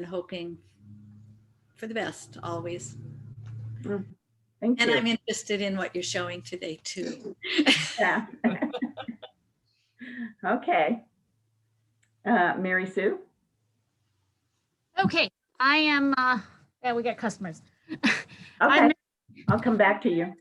hoping for the best always. Thank And you. I'm interested in what you're showing today too. Yeah. Okay. Mary Sue? Okay, I am, yeah, we got customers. Okay, I'll come back to you.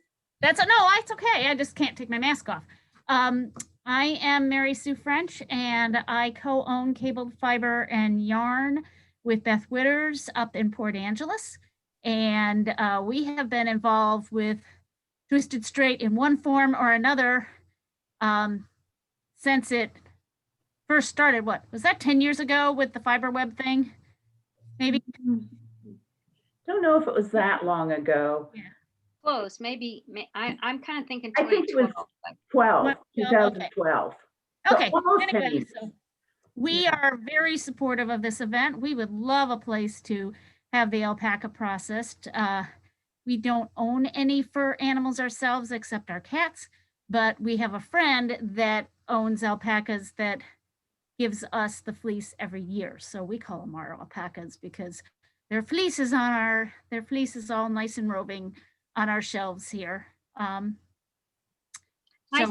No, it's okay. I just can't take my mask off. I am Mary Sue French, and I co-own Cabled Fiber and Yarn with Beth Witters up in Port Angeles. And we have been involved with Twisted Strait in one form or another since it first started. What was that, 10 years ago with the fiber web thing? Maybe. Don't know if it was that long ago. Yeah. Close, maybe. I'm kind of thinking I think it was 2012. Okay. So almost 10 Anyway, years. so we are very supportive of this event. We would love a place to have the alpaca processed. We don't own any fur animals ourselves except our cats, but we have a friend that owns alpacas that gives us the fleece every year. So we call them our alpacas because their fleece is all nice and roving on our shelves here. I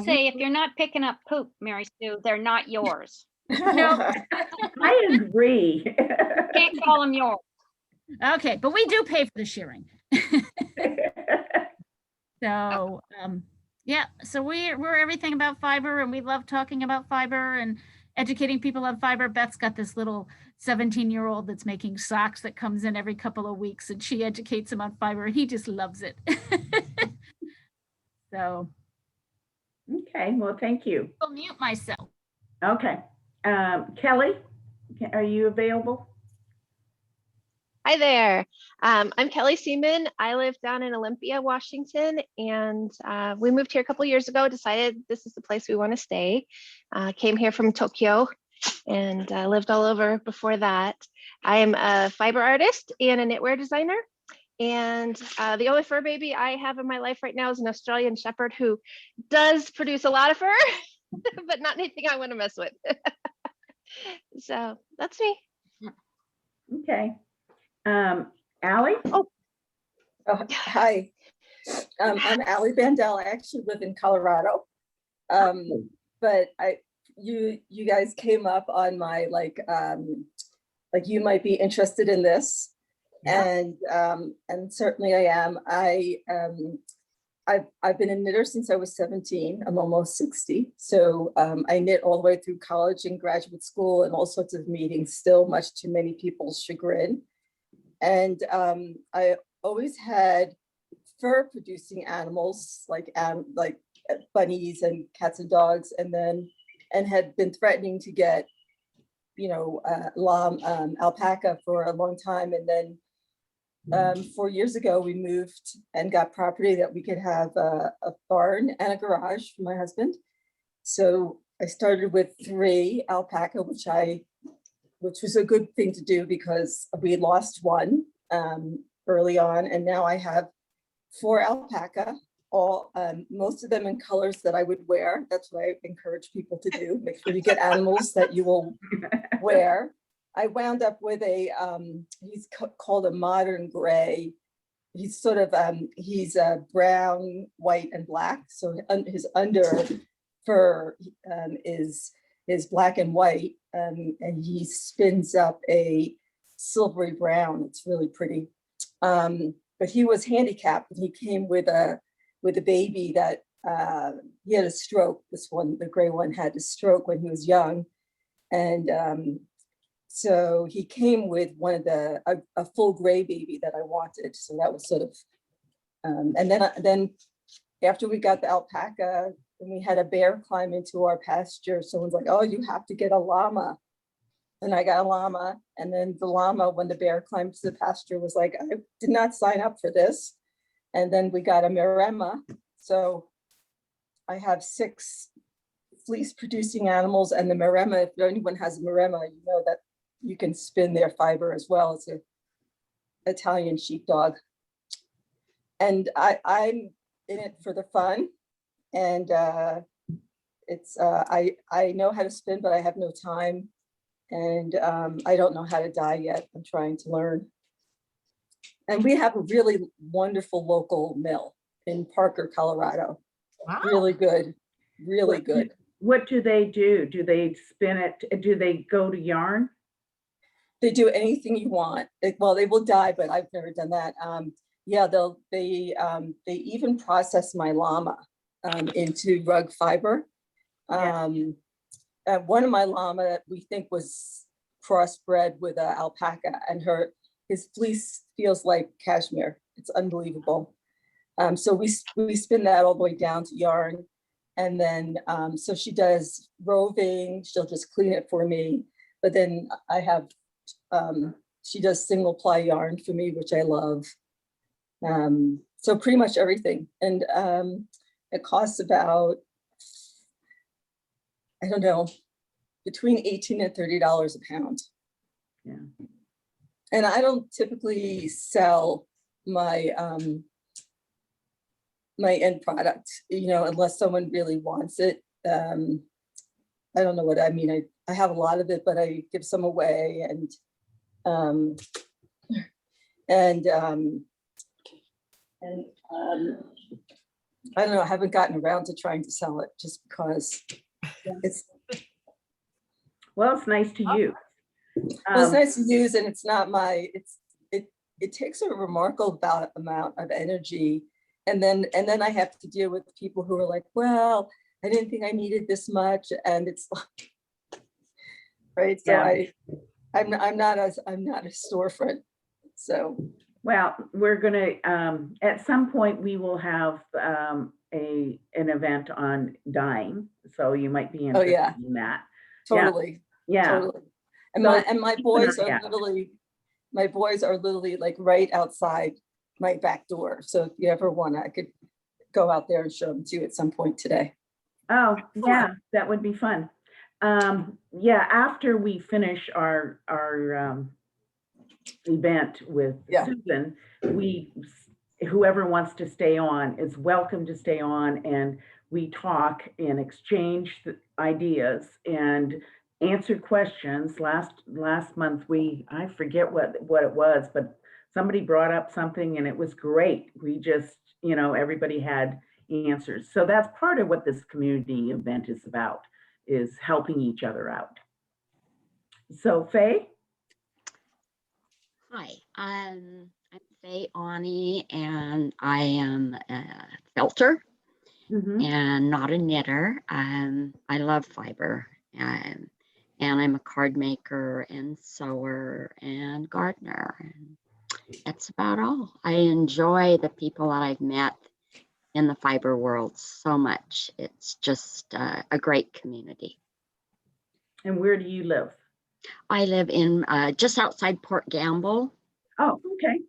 say, if you're not picking up poop, Mary Sue, they're not yours. No. I agree. Can't call them yours. Okay, but we do pay for the shearing. So yeah, so we're everything about fiber, and we love talking about fiber and educating people on fiber. Beth's got this little 17-year-old that's making socks that comes in every couple of weeks, and she educates him on fiber. He just loves it. So. Okay, well, thank you. I'll mute myself. Okay. Kelly, are you available? Hi there. I'm Kelly Seaman. I live down in Olympia, Washington, and we moved here a couple years ago, decided this is the place we want to stay. Came here from Tokyo and lived all over before that. I am a fiber artist and a knitwear designer. And the only fur baby I have in my life right now is an Australian Shepherd who does produce a lot of fur, but not anything I want to mess with. So that's me. Okay. Allie? Oh, hi. I'm Allie Bandel. I actually live in Colorado. But you guys came up on my like you might be interested in this. Yeah. And certainly I am. I've been a knitter since I was 17. I'm almost 60. So I knit all the way through college and graduate school and all sorts of meetings, still much to many people's chagrin. And I always had fur producing animals like bunnies and cats and dogs, and had been threatening to get, alpaca for a long time. And then 4 years ago, we moved and got property that we could have a barn and a garage for my husband. So I started with 3 alpaca, which was a good thing to do because we lost one early on, and now I have 4 alpaca, all most of them in colors that I would wear. That's what I encourage people to do. Make sure you get animals that you will wear. I wound up with he's called a modern gray. He's sort of, he's brown, white, and black. So his under fur is black and white, and he spins up a silvery brown. It's really pretty. But he was handicapped, and he came with a baby that he had a stroke. This one, the gray one, had a stroke when he was young, and so he came with a full gray baby that I wanted. So that was sort of, and then after we got the alpaca, and we had a bear climb into our pasture, someone's like, "Oh, you have to get a llama." And I got a llama, and then the llama, when the bear climbed to the pasture, was like, "I did not sign up for this." And then we got a maremma. So I have 6 fleece producing animals, and the maremma, if anyone has a maremma, you know that you can spin their fiber as well. It's an Italian sheepdog. And I'm in it for the fun. And I know how to spin, but I have no time. And I don't know how to dye yet. I'm trying to learn. And we have a really wonderful local mill in Parker, Colorado. Wow. Really good, really good. What do they do? Do they spin it? Do they go to yarn? They do anything you want. Well, they will dye, but I've never done that. Yeah, they even process my llama into rug fiber. Yeah. And one of my llama we think was crossbred with an alpaca, and his fleece feels like cashmere. It's unbelievable. So we spin that all the way down to yarn, and then so she does roving. She'll just clean it for me, but then I have she does single ply yarn for me, which I love. So pretty much everything, and it costs about, I don't know, between $18 and $30 a pound. Yeah. And I don't typically sell my my end product, unless someone really wants it. I don't know what I mean. I have a lot of it, but I give some away, and I don't know. I haven't gotten around to trying to sell it just because it's. Well, it's nice to use. Well, it's nice to use, and it's not my. It takes a remarkable amount of energy, and then I have to deal with people who are like, well, I didn't think I needed this much, and it's like, right. So Yeah. I'm not a storefront. So Well, we're gonna, at some point, we will have an event on dyeing, so you might be interested yeah. in that. totally, Yeah, totally. And So my keep an boys eye are out. literally like right outside my back door. So if you ever want, I could go out there and show them to you at some point today. Oh, yeah, that would be fun. Yeah, after we finish our event with Yeah. Susan, whoever wants to stay on is welcome to stay on, and we talk and exchange ideas and answer questions. Last month, I forget what it was, but somebody brought up something and it was great. We just, everybody had answers. So that's part of what this community event is about, is helping each other out. So Faye? Hi, I'm Faye Ani, and I am a felter Mhm. and not a knitter. I love fiber, and I'm a card maker and sewer and gardener. And that's about all. I enjoy the people that I've met in the fiber world so much. It's just a great community. And where do you live? I live in just outside Port Gamble. Oh, okay.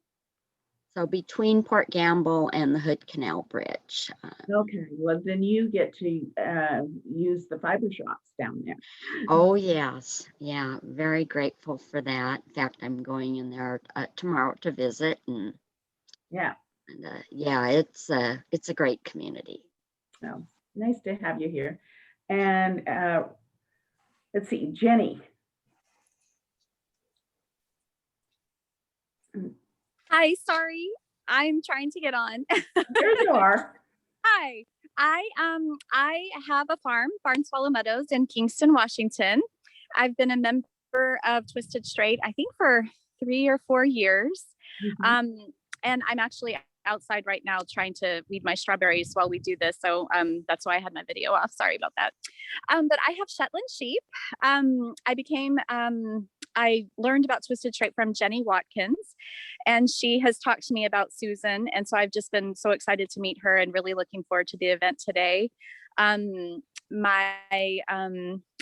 So between Port Gamble and the Hood Canal Bridge. Okay. Well, then you get to use the fiber shops down there. Oh, yes. Yeah, very grateful for that. In fact, I'm going in there tomorrow to visit. And Yeah. yeah, it's a great community. So nice to have you here. And let's see, Jenny. Hi, sorry. I'm trying to get on. There you are. Hi. I have a farm, Barn Swallow Meadows in Kingston, Washington. I've been a member of Twisted Strait, I think for 3 or 4 years. Mhm. And I'm actually outside right now trying to weed my strawberries while we do this. So that's why I had my video off. Sorry about that. But I have Shetland sheep. I learned about Twisted Strait from Jenny Watkins, and she has talked to me about Susan. And so I've just been so excited to meet her and really looking forward to the event today. I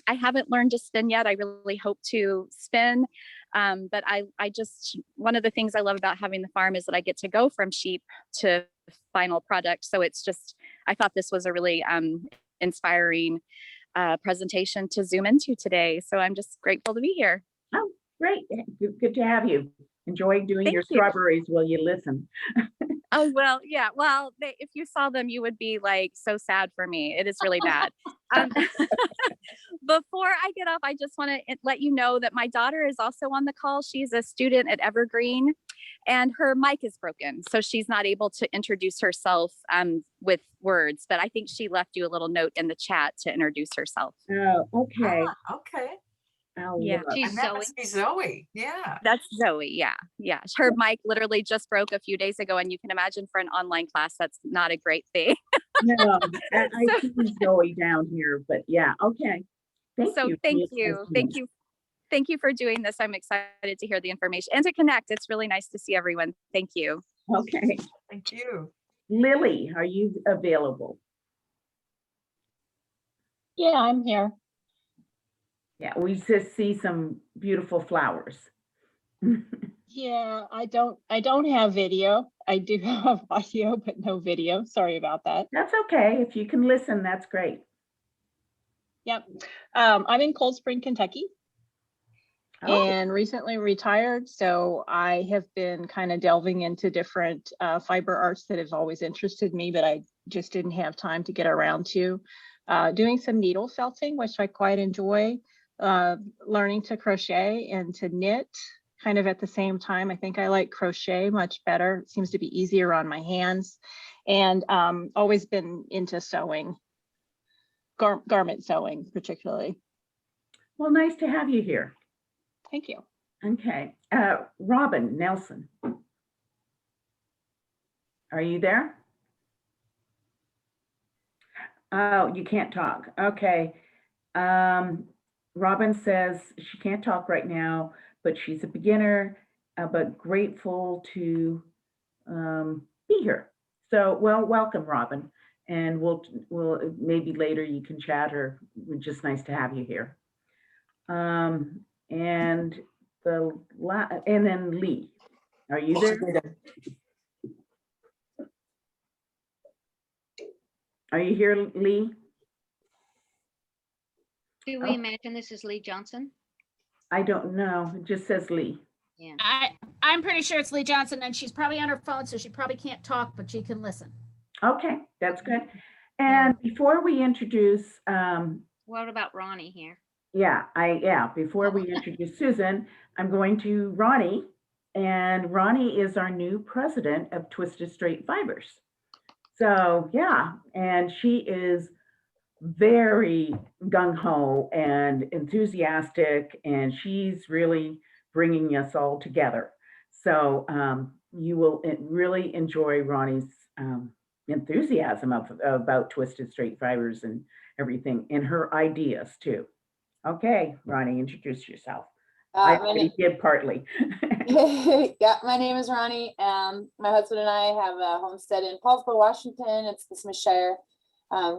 haven't learned to spin yet. I really hope to spin. But I just, one of the things I love about having the farm is that I get to go from sheep to final product. So it's just, I thought this was a really inspiring presentation to zoom into today. So I'm just grateful to be here. Oh, great. Good to have you. Enjoy doing Thank your you. strawberries while you listen. Oh, well, yeah. Well, if you saw them, you would be like so sad for me. It is really bad. Um, before I get off, I just want to let you know that my daughter is also on the call. She's a student at Evergreen and her mic is broken. So she's not able to introduce herself with words, but I think she left you a little note in the chat to introduce herself. Oh, okay. Okay. Yeah. She's And that Zoe. must be Zoe. Yeah. That's Zoe. Yeah. Yeah. Her mic literally just broke a few days ago. And you can imagine for an online class, that's not a great thing. No, I see Zoe down here, but yeah, okay. Thank So you. thank you. Thank you. Thank you for doing this. I'm excited to hear the information and to connect. It's really nice to see everyone. Thank you. Okay. Thank you. Lily, are you available? Yeah, I'm here. Yeah, we just see some beautiful flowers. Yeah, I don't have video. I do have audio, but no video. Sorry about that. That's okay. If you can listen, that's great. Yep. I'm in Cold Spring, Kentucky, Oh, and recently retired. So I have been kind of delving into different fiber arts that have always interested me, but I just didn't have time to get around to. Doing some needle felting, which I quite enjoy. Learning to crochet and to knit kind of at the same time. I think I like crochet much better. It seems to be easier on my hands, and always been into sewing, garment sewing particularly. well, nice to have you here. Thank you. Okay. Robin Nelson. Are you there? Oh, you can't talk. Okay. Robin says she can't talk right now, but she's a beginner, but grateful to be here. So, well, welcome, Robin. And we'll maybe later you can chat, or it's just nice to have you here. And then Lee, are you there? Are you here, Lee? Do we imagine this is Lee Johnson? I don't know. It just says Lee. Yeah. I'm pretty sure it's Lee Johnson, and she's probably on her phone, so she probably can't talk, but she can listen. Okay, that's good. And before we introduce, What about Ronnie here? before we introduce Susan, I'm going to Ronnie, and Ronnie is our new president of Twisted Strait Fibers. So yeah, and she is very gung-ho and enthusiastic, and she's really bringing us all together. So you will really enjoy Ronnie's enthusiasm about Twisted Strait Fibers and everything, and her ideas too. Okay, Ronnie, introduce yourself. I already did partly. Yeah, my name is Ronnie. My husband and I have a homestead in Paulsboro, Washington. It's the Smith Shire.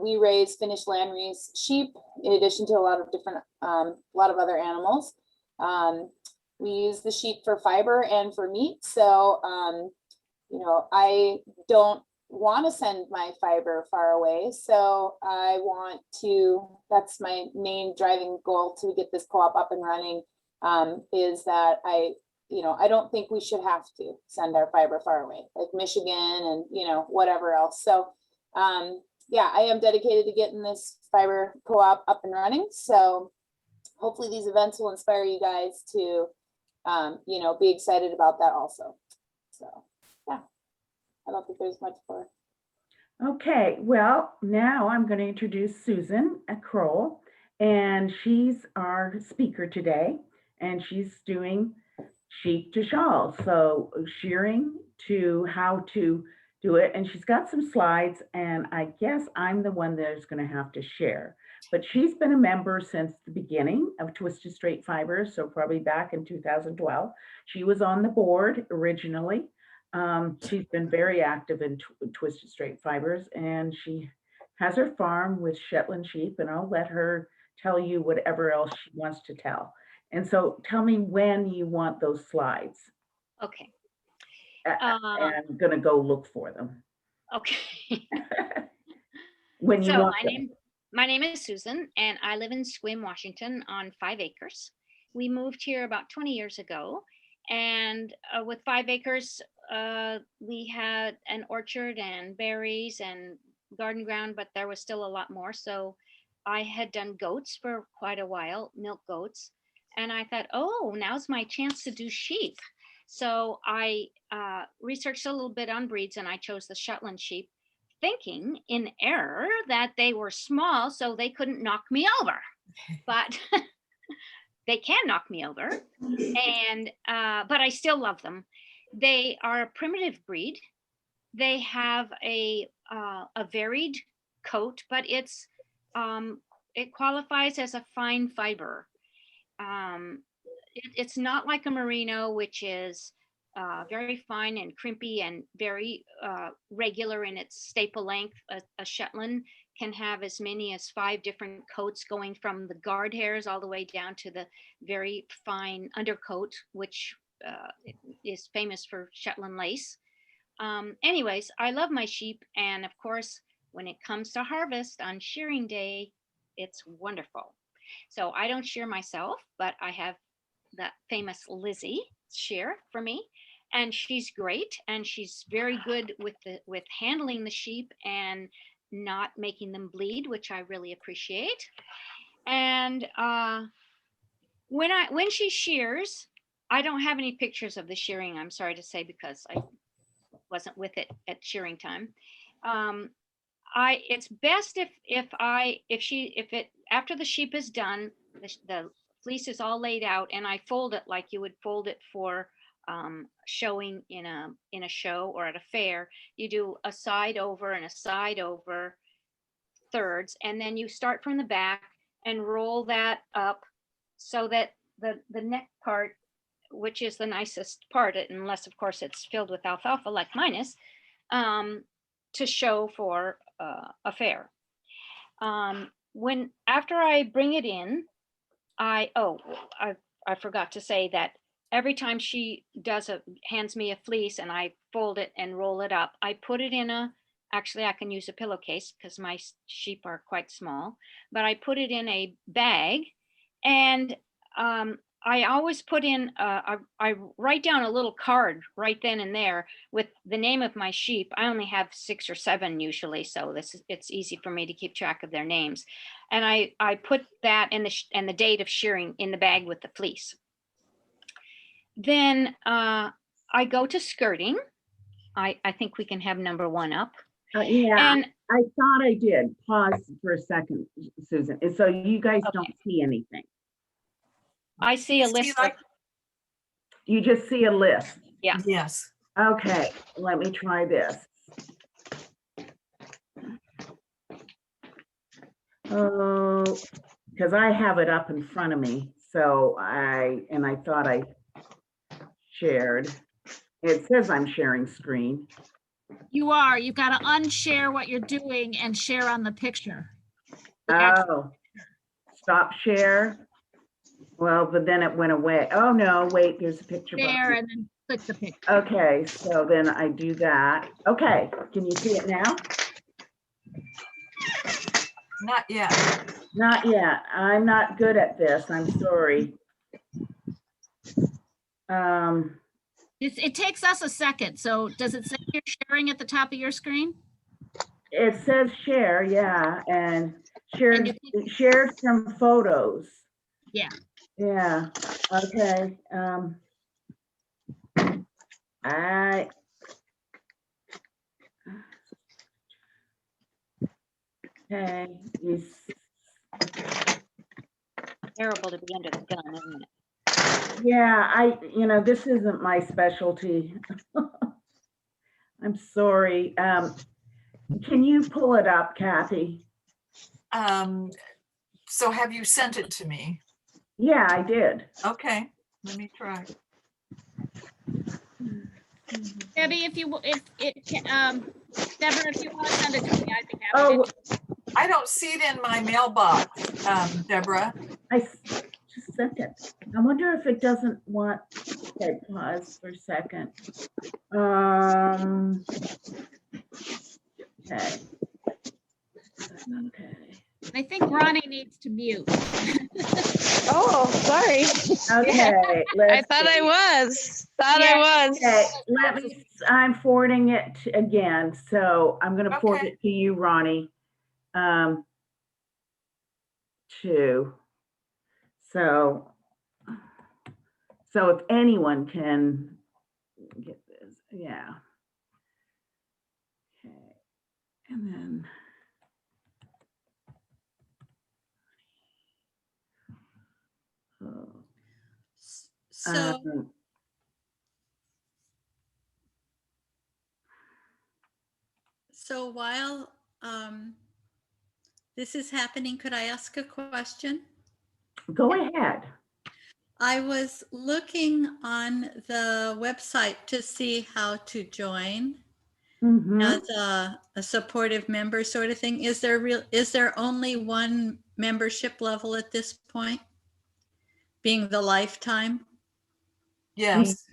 We raise finished landrace sheep in addition to a lot of other animals. We use the sheep for fiber and for meat. So, I don't want to send my fiber far away. So that's my main driving goal to get this co-op up and running, is that I don't think we should have to send our fiber far away, like Michigan and, whatever else. So, yeah, I am dedicated to getting this fiber co-op up and running. So hopefully these events will inspire you guys to, be excited about that also. So, yeah, I don't think there's much for. Okay, well, now I'm going to introduce Susan Kroll, and she's our speaker today, and she's doing sheep to shawl. So shearing to how to do it. And she's got some slides, and I guess I'm the one that's going to have to share. But she's been a member since the beginning of Twisted Strait Fibers, so probably back in 2012. She was on the board originally. She's been very active in Twisted Strait Fibers, and she has her farm with Shetland sheep, and I'll let her tell you whatever else she wants to tell. And so tell me when you want those slides. Okay. I'm going to go look for them. Okay. When you want my name is Susan, and I live in Sequim, Washington on 5 acres. We moved here about 20 years ago, and with 5 acres, we had an orchard and berries and garden ground, but there was still a lot more. So I had done goats for quite a while, milk goats. And I thought, oh, now's my chance to do sheep. So I researched a little bit on breeds and I chose the Shetland sheep, thinking in error that they were small so they couldn't knock me over. But they can knock me over. And but I still love them. They are a primitive breed. They have a varied coat, but it qualifies as a fine fiber. It's not like a merino, which is very fine and crimpy and very regular in its staple length. A Shetland can have as many as 5 different coats, going from the guard hairs all the way down to the very fine undercoat, which is famous for Shetland lace. Anyways, I love my sheep. And of course, when it comes to harvest on shearing day, it's wonderful. So I don't shear myself, but I have that famous Lizzie shear for me. And she's great. And she's very good with handling the sheep and not making them bleed, which I really appreciate. And when she shears, I don't have any pictures of the shearing, I'm sorry to say, because I wasn't with it at shearing time. It's best if after the sheep is done, the fleece is all laid out, and I fold it like you would fold it for showing in a show or at a fair. You do a side over and a side over thirds, and then you start from the back and roll that up so that the neck part, which is the nicest part, unless of course it's filled with alfalfa like mine is, to show for a fair. After I bring it in, I forgot to say that every time she hands me a fleece and I fold it and roll it up, I put it in actually I can use a pillowcase because my sheep are quite small, but I put it in a bag. And I always put in, I write down a little card right then and there with the name of my sheep. I only have 6 or 7 usually, so it's easy for me to keep track of their names. And I put that and the date of shearing in the bag with the fleece. Then I go to skirting. I think we can have number 1 up. Yeah, and I thought I did. Pause for a second, Susan. And so you guys don't see anything. I see a list. You just see a list. Yeah. Yes. Okay, let me try this. Oh, because I have it up in front of me. So I thought I shared. It says I'm sharing screen. You are. You've got to unshare what you're doing and share on the picture. Oh, stop share. Well, but then it went away. Oh no, wait, there's a picture. Share and then click the picture. Okay, so then I do that. Okay, can you see it now? Not yet. Not yet. I'm not good at this. I'm sorry. It takes us a second. So does it say you're sharing at the top of your screen? It says share, yeah, and shared some photos. Yeah. Yeah. Okay. Okay. Terrible to be under the gun, isn't it? Yeah, this isn't my specialty. I'm sorry. Can you pull it up, Kathy? So have you sent it to me? Yeah, I did. Okay, let me try. Debbie, Deborah, if you want to send it to me, I'd be happy. Oh, I don't see it in my mailbox, Deborah. I just sent it. I wonder if it doesn't want. Okay, pause for a second. Okay. Okay. I think Ronnie needs to mute. Oh, sorry. Okay. I thought I was. Okay, I'm forwarding it again. So I'm going to forward Okay. it to you, Ronnie. too. So if anyone can get this, yeah. Okay, and then. So, so while this is happening, could I ask a question? Go ahead. I was looking on the website to see how to join as a supportive member sort of thing. Is there only one membership level at this point? Being the lifetime? Yes,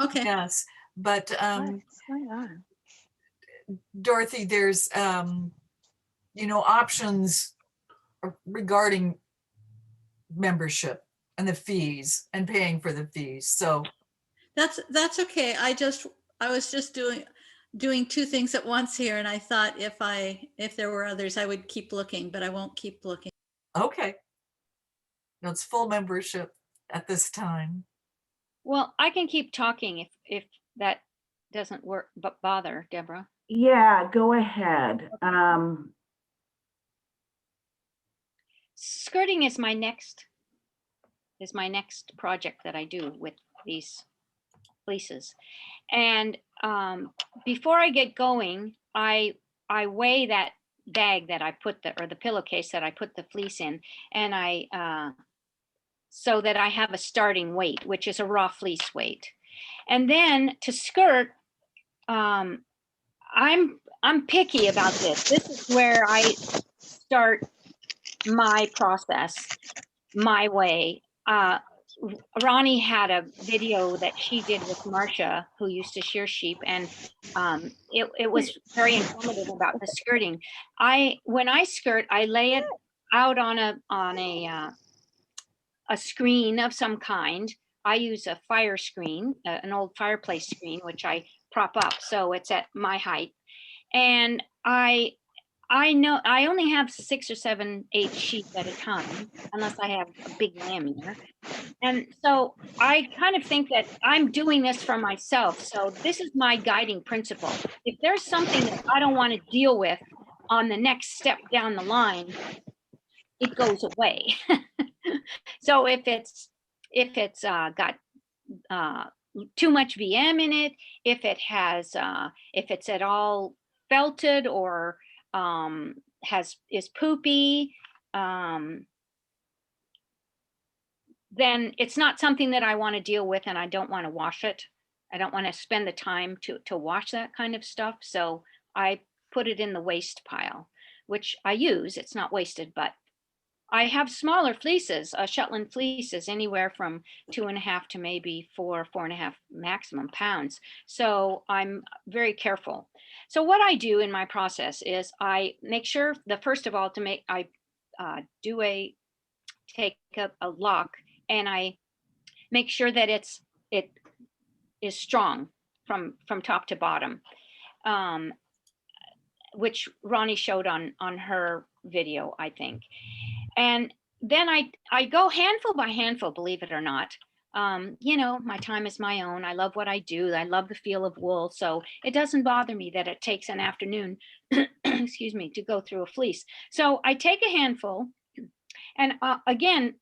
Okay. yes. But What's going on? Dorothy, there's, options regarding membership and the fees and paying for the fees. So That's okay. I was just doing two things at once here, and I thought if there were others, I would keep looking, but I won't keep looking. okay. No, it's full membership at this time. Well, I can keep talking if that doesn't work, but bother, Deborah. Yeah, go ahead. Skirting is my next project that I do with these fleeces. And before I get going, I weigh that bag that I put or the pillowcase that I put the fleece in, and I so that I have a starting weight, which is a raw fleece weight. And then to skirt, I'm picky about this. This is where I start my process my way. Ronnie had a video that she did with Marcia, who used to shear sheep, and it was very informative about the skirting. When I skirt, I lay it out on a screen of some kind. I use a fire screen, an old fireplace screen, which I prop up so it's at my height. And I know I only have 6 or 7, 8 sheep at a time, unless I have a big lamb here. And so I kind of think that I'm doing this for myself. So this is my guiding principle. If there's something that I don't want to deal with on the next step down the line, it goes away. So if it's got too much VM in it, if it's at all felted or is poopy, then it's not something that I want to deal with, and I don't want to wash it. I don't want to spend the time to wash that kind of stuff. So I put it in the waste pile, which I use. It's not wasted, but I have smaller fleeces. Shetland fleeces, anywhere from 2.5 to maybe 4.5 maximum pounds. So I'm very careful. So what I do in my process is I make sure first of all I take up a lock, and I make sure that it is strong from top to bottom, which Ronnie showed on her video, I think. And then I go handful by handful, believe it or not. My time is my own. I love what I do. I love the feel of wool. So it doesn't bother me that it takes an afternoon, excuse me, to go through a fleece. So I take a handful, and again,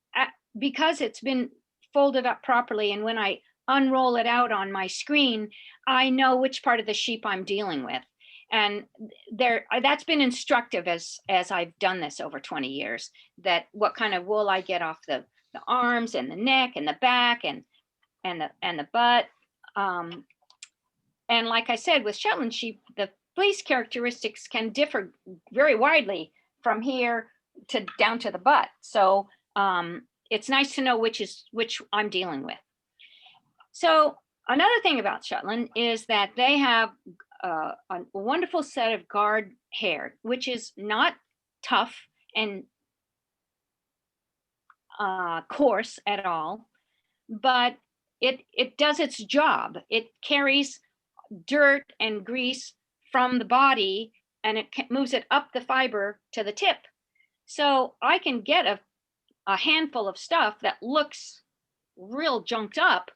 because it's been folded up properly, and when I unroll it out on my screen, I know which part of the sheep I'm dealing with. And that's been instructive as I've done this over 20 years, that what kind of wool I get off the arms and the neck and the back and the butt. And like I said, with Shetland sheep, the fleece characteristics can differ very widely from here to down to the butt. So it's nice to know which I'm dealing with. So another thing about Shetland is that they have a wonderful set of guard hair, which is not tough and coarse at all, but it does its job. It carries dirt and grease from the body, and it moves it up the fiber to the tip. So I can get a handful of stuff that looks real junked up,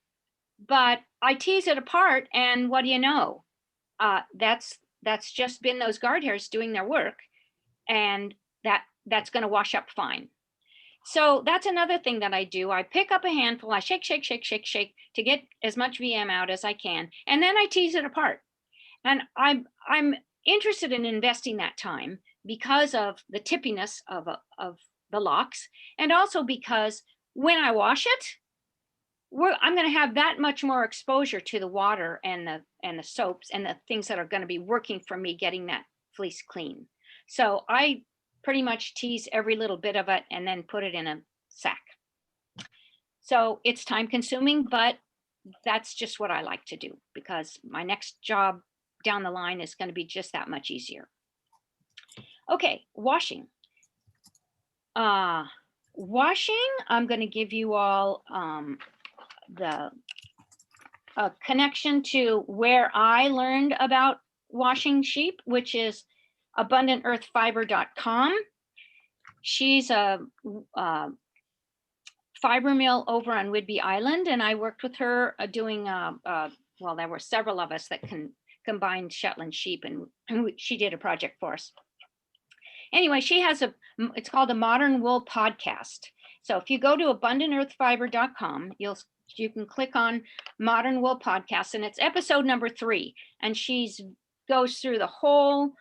but I tease it apart, and what do you know? That's just been those guard hairs doing their work, and that's going to wash up fine. So that's another thing that I do. I pick up a handful, I shake, shake, shake, shake, shake to get as much VM out as I can, and then I tease it apart. And I'm interested in investing that time because of the tippiness of the locks, and also because when I wash it, I'm going to have that much more exposure to the water and the soaps and the things that are going to be working for me getting that fleece clean. So I pretty much tease every little bit of it and then put it in a sack. So it's time consuming, but that's just what I like to do because my next job down the line is going to be just that much easier. Okay, washing. Washing, I'm going to give you all the connection to where I learned about washing sheep, which is AbundantEarthFiber.com. She's a fiber mill over on Whidbey Island, and I worked with her doing, well, there were several of us that combined Shetland sheep, and she did a project for us. Anyway, she has it's called a Modern Wool Podcast. So if you go to AbundantEarthFiber.com, you can click on Modern Wool Podcast, and it's episode number 3. And she goes through the whole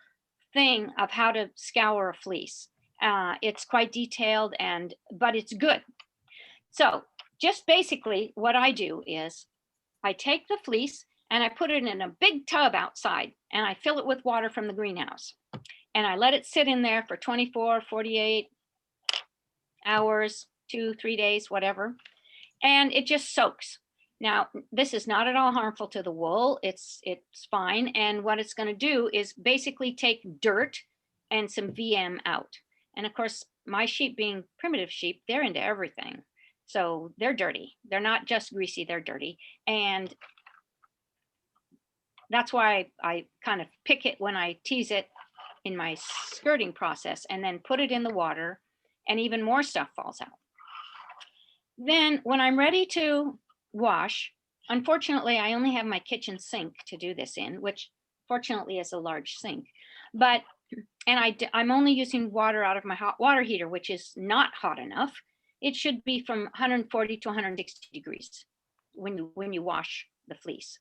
thing of how to scour a fleece. It's quite detailed, but it's good. So just basically what I do is I take the fleece and I put it in a big tub outside, and I fill it with water from the greenhouse. And I let it sit in there for 24, 48 hours, 2-3 days, whatever. And it just soaks. Now, this is not at all harmful to the wool. It's fine. And what it's going to do is basically take dirt and some VM out. And of course, my sheep being primitive sheep, they're into everything. So they're dirty. They're not just greasy, they're dirty. And that's why I kind of pick it when I tease it in my skirting process and then put it in the water, and even more stuff falls out. Then when I'm ready to wash, unfortunately, I only have my kitchen sink to do this in, which fortunately is a large sink. But, and I'm only using water out of my hot water heater, which is not hot enough. It should be from 140 to 160 degrees when you wash the fleece.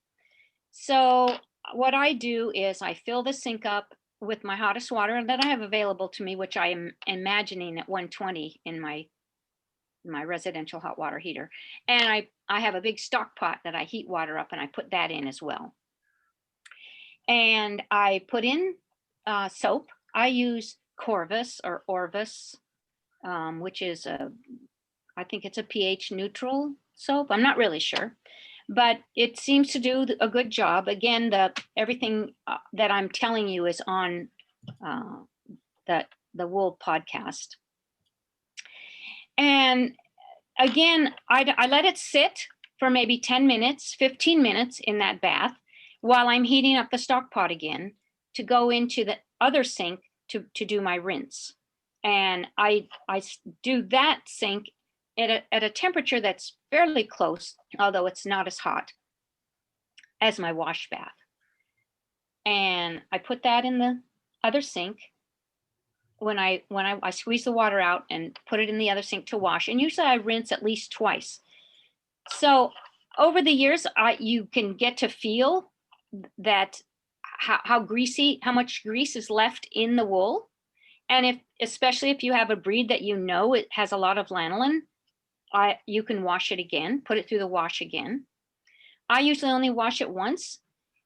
So what I do is I fill the sink up with my hottest water that I have available to me, which I am imagining at 120 in my residential hot water heater. And I have a big stock pot that I heat water up, and I put that in as well. And I put in soap. I use Corvus or Orvis, which is I think it's a pH neutral soap. I'm not really sure, but it seems to do a good job. Again, everything that I'm telling you is on the Wool podcast. And again, I let it sit for maybe 10 minutes, 15 minutes in that bath while I'm heating up the stock pot again to go into the other sink to do my rinse. And I do that sink at a temperature that's fairly close, although it's not as hot as my wash bath. And I put that in the other sink when I squeeze the water out and put it in the other sink to wash. And usually I rinse at least twice. So over the years, you can get to feel that how much grease is left in the wool. And especially if you have a breed that you know it has a lot of lanolin, you can wash it again, put it through the wash again. I usually only wash it once,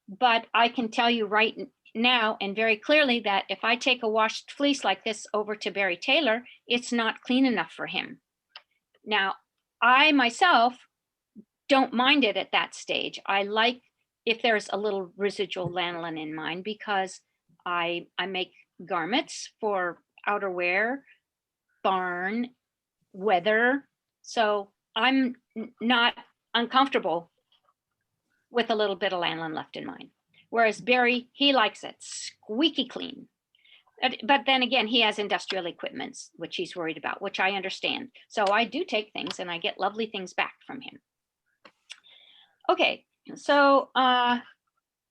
but I can tell you right now and very clearly that if I take a washed fleece like this over to Barry Taylor, it's not clean enough for him. Now, I myself don't mind it at that stage. I like if there's a little residual lanolin in mine because I make garments for outerwear, barn, weather. So I'm not uncomfortable with a little bit of lanolin left in mine. Whereas Barry, he likes it squeaky clean. But then again, he has industrial equipments, which he's worried about, which I understand. So I do take things and I get lovely things back from him. Okay, so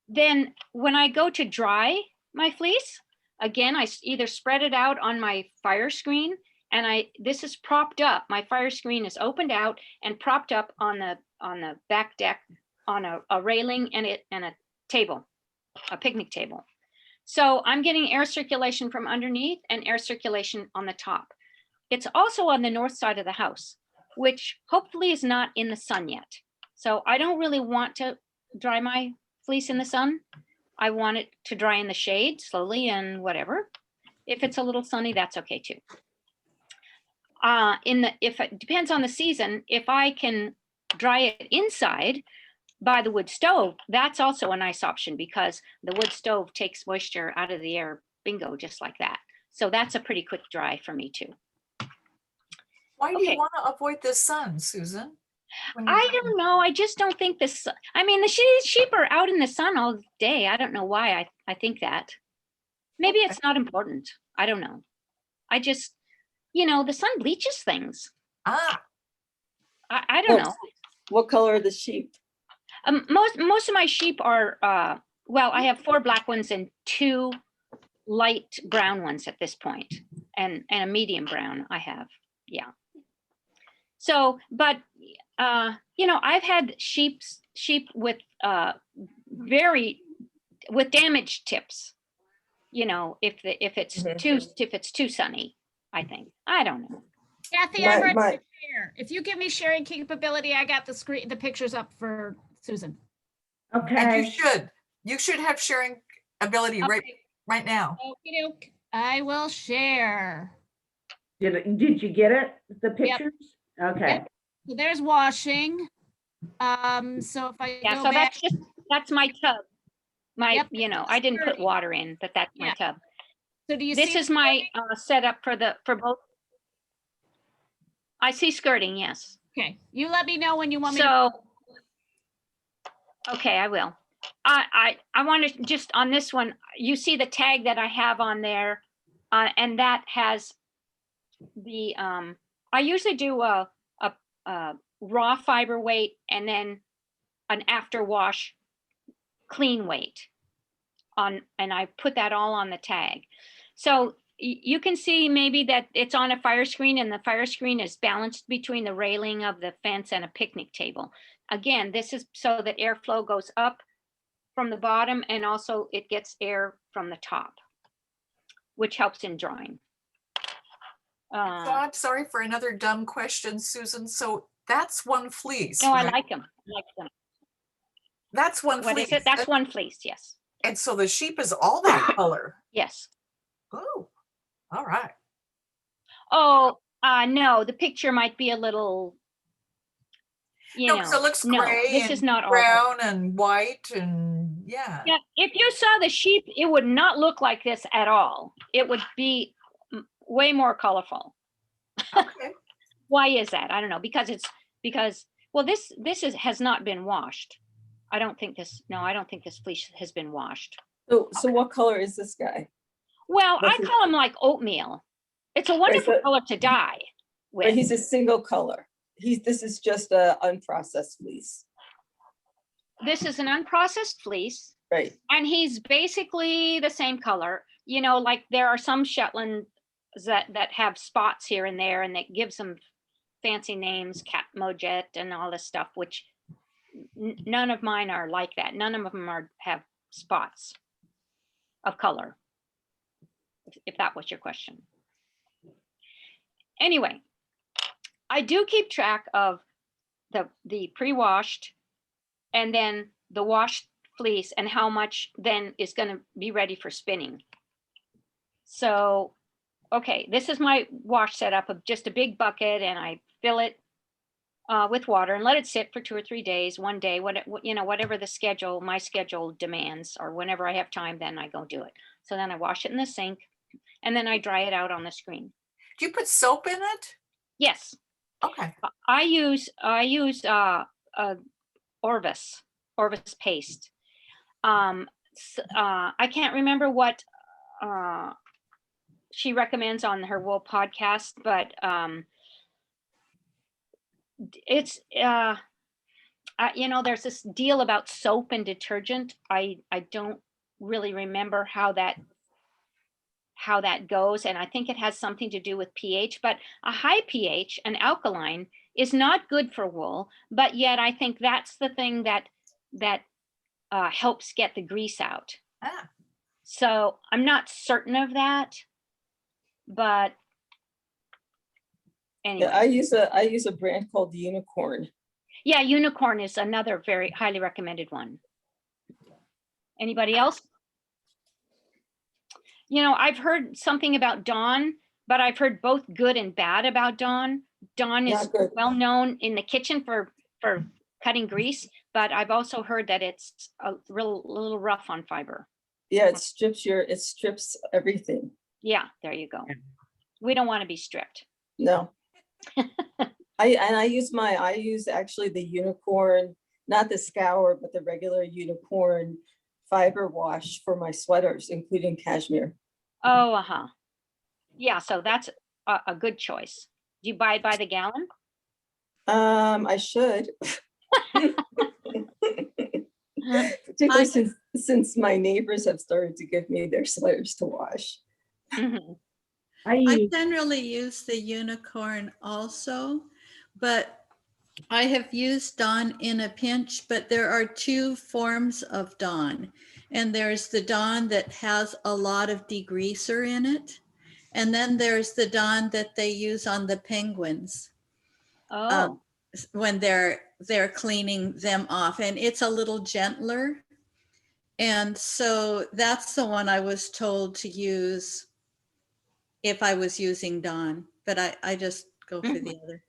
then when I go to dry my fleece, again, I either spread it out on my fire screen, and this is propped up. My fire screen is opened out and propped up on the back deck on a railing and a table, a picnic table. So I'm getting air circulation from underneath and air circulation on the top. It's also on the north side of the house, which hopefully is not in the sun yet. So I don't really want to dry my fleece in the sun. I want it to dry in the shade slowly and whatever. If it's a little sunny, that's okay too. If it depends on the season, if I can dry it inside by the wood stove, that's also a nice option because the wood stove takes moisture out of the air, bingo, just like that. So that's a pretty quick dry for me too. Why do you want to avoid the sun, Susan? I don't know. I just don't think this, I mean, the sheep are out in the sun all day. I don't know why I think that. Maybe it's not important. I don't know. I just, the sun bleaches things. Ah. I don't know. What color are the sheep? Most of my sheep are, well, I have 4 black ones and 2 light brown ones at this point, and a medium brown I have, yeah. So, but, I've had sheep with with damaged tips, if it's too sunny, I think. I don't know. Kathy, I'm ready to share. If you give me sharing capability, I got the pictures up for Susan. Okay. And you should have sharing ability right now. Okey-doke. I will share. Did you get it? The pictures? Yep. Okay. Yep. So there's washing. So if I go so back, that's my tub. I didn't put water in, but that's my tub. So do you this see is my setup for both. I see skirting, yes. Okay, you let me know when you want me okay, I will. I want to just on this one, you see the tag that I have on there, and that has the I usually do a raw fiber weight and then an after wash clean weight and I put that all on the tag. So you can see maybe that it's on a fire screen and the fire screen is balanced between the railing of the fence and a picnic table. Again, this is so that airflow goes up from the bottom and also it gets air from the top, which helps in drying. So I'm sorry for another dumb question, Susan. So that's one fleece. No, right? I like them. That's one fleece. What is it? That's one fleece, yes. And so the sheep is all that color. Yes. Oh, all right. Oh, no, the picture might be a little, No, because it looks gray this is not brown and white and yeah. Yeah, if you saw the sheep, it would not look like this at all. It would be way more colorful. Okay. Why is that? I don't know. Because well, this has not been washed. I don't think this fleece has been washed. So what color is this guy? Well, I call him like oatmeal. It's a wonderful color to dye with. But he's a single color. This is just a unprocessed fleece. This is an unprocessed fleece. Right. And he's basically the same color. Like there are some Shetland that have spots here and there, and that gives them fancy names, cat mojet and all this stuff, which none of mine are like that. None of them have spots of color, if that was your question. Anyway, I do keep track of the pre-washed and then the washed fleece and how much then is going to be ready for spinning. So, okay, this is my wash setup of just a big bucket, and I fill it with water and let it sit for 2 or 3 days, one day, whatever my schedule demands, or whenever I have time, then I go do it. So then I wash it in the sink and then I dry it out on the screen. Do you put soap in it? Yes. Okay. I use Orvis paste. I can't remember what she recommends on her wool podcast, but it's you know, there's this deal about soap and detergent. I don't really remember how that goes, and I think it has something to do with pH, but a high pH, an alkaline, is not good for wool, but yet I think that's the thing that helps get the grease out. Ah, So I'm not certain of that, but anyway. Yeah, I use a brand called Unicorn. Yeah, Unicorn is another very highly recommended one. Anybody else? You know, I've heard something about Dawn, but I've heard both good and bad about Dawn. Dawn is Not good. well known in the kitchen for cutting grease, but I've also heard that it's a little rough on fiber. Yeah, it strips everything. Yeah, there you go. We don't want to be stripped. No. I use actually the Unicorn, not the scour, but the regular Unicorn fiber wash for my sweaters, including cashmere. Oh, uh-huh. Yeah, so that's a good choice. Do you buy it by the gallon? I should. Particularly since my neighbors have started to give me their sweaters to wash. Mhm. I generally use the Unicorn also, but I have used Dawn in a pinch, but there are two forms of Dawn. And there's the Dawn that has a lot of degreaser in it. And then there's the Dawn that they use on the penguins Oh, when they're cleaning them off. And it's a little gentler. And so that's the one I was told to use if I was using Dawn, but I just go for the other.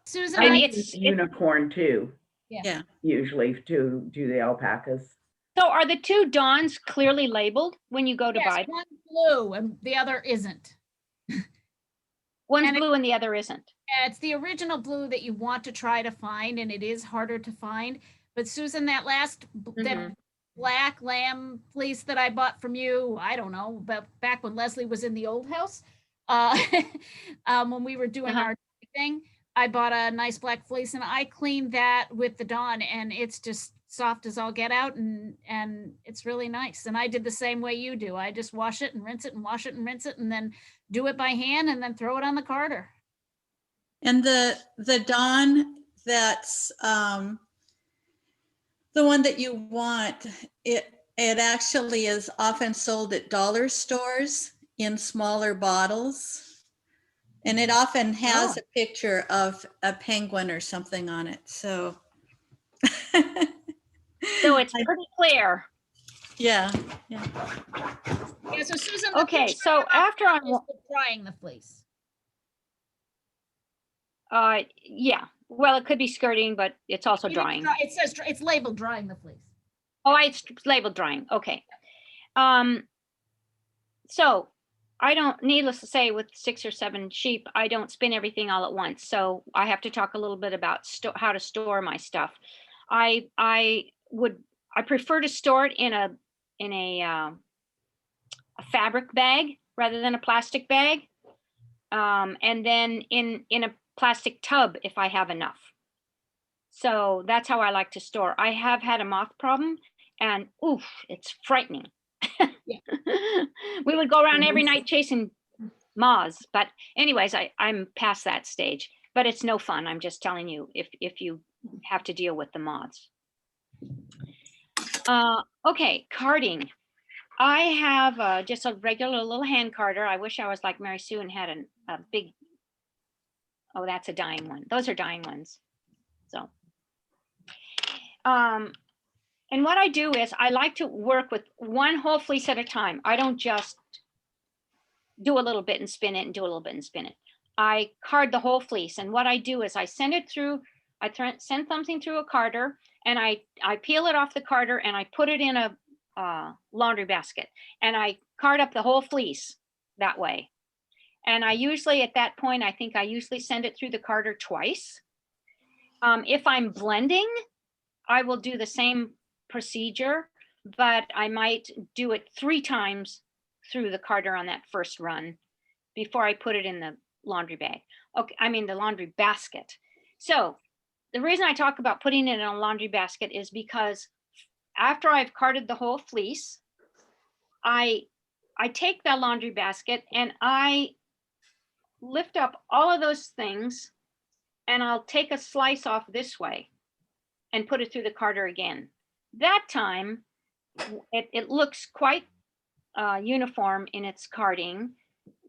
Susan, I I, use Unicorn too, Yeah. usually to do the alpacas. so are the two Dawns clearly labeled when you go to yes, buy them? one's blue and the other isn't. One's and it- blue and the other isn't. Yeah, it's the original blue that you want to try to find, and it is harder to find. But Susan, that that black lamb fleece that I bought from you, I don't know, but back when Leslie was in the old house, when we were doing our thing, I bought a nice black fleece and I cleaned that with the Dawn, and it's just soft as all get out, and it's really nice. And I did the same way you do. I just wash it and rinse it and wash it and rinse it, and then do it by hand and then throw it on the carder. And the Dawn that's the one that you want, it actually is often sold at dollar stores in smaller bottles. And it often has a picture of a penguin or something on it. So So it's pretty clear. yeah. Yeah, so Susan, Okay, so after I'm drying the fleece. yeah, well, it could be skirting, but it's also drying. It says it's labeled drying the fleece. Oh, it's labeled drying. Okay. So I don't, needless to say, with 6 or 7 sheep, I don't spin everything all at once. So I have to talk a little bit about how to store my stuff. I prefer to store it in a fabric bag rather than a plastic bag, and then in a plastic tub if I have enough. So that's how I like to store. I have had a moth problem, and oof, it's frightening. We would go around every night chasing moths, but anyways, I'm past that stage. But it's no fun. I'm just telling you, if you have to deal with the moths. Okay, carding. I have just a regular little hand carder. I wish I was like Mary Sue and had a big. Oh, that's a dying one. Those are dying ones. So, and what I do is I like to work with one whole fleece at a time. I don't just do a little bit and spin it and do a little bit and spin it. I card the whole fleece. And what I do is I send it through, send something through a carder, and I peel it off the carder and I put it in a laundry basket. And I card up the whole fleece that way. And I usually, at that point, I think I usually send it through the carder twice. If I'm blending, I will do the same procedure, but I might do it 3 times through the carder on that first run before I put it in the laundry bag. Okay, I mean the laundry basket. So the reason I talk about putting it in a laundry basket is because after I've carded the whole fleece, I take that laundry basket and I lift up all of those things and I'll take a slice off this way and put it through the carder again. That time, it looks quite uniform in its carding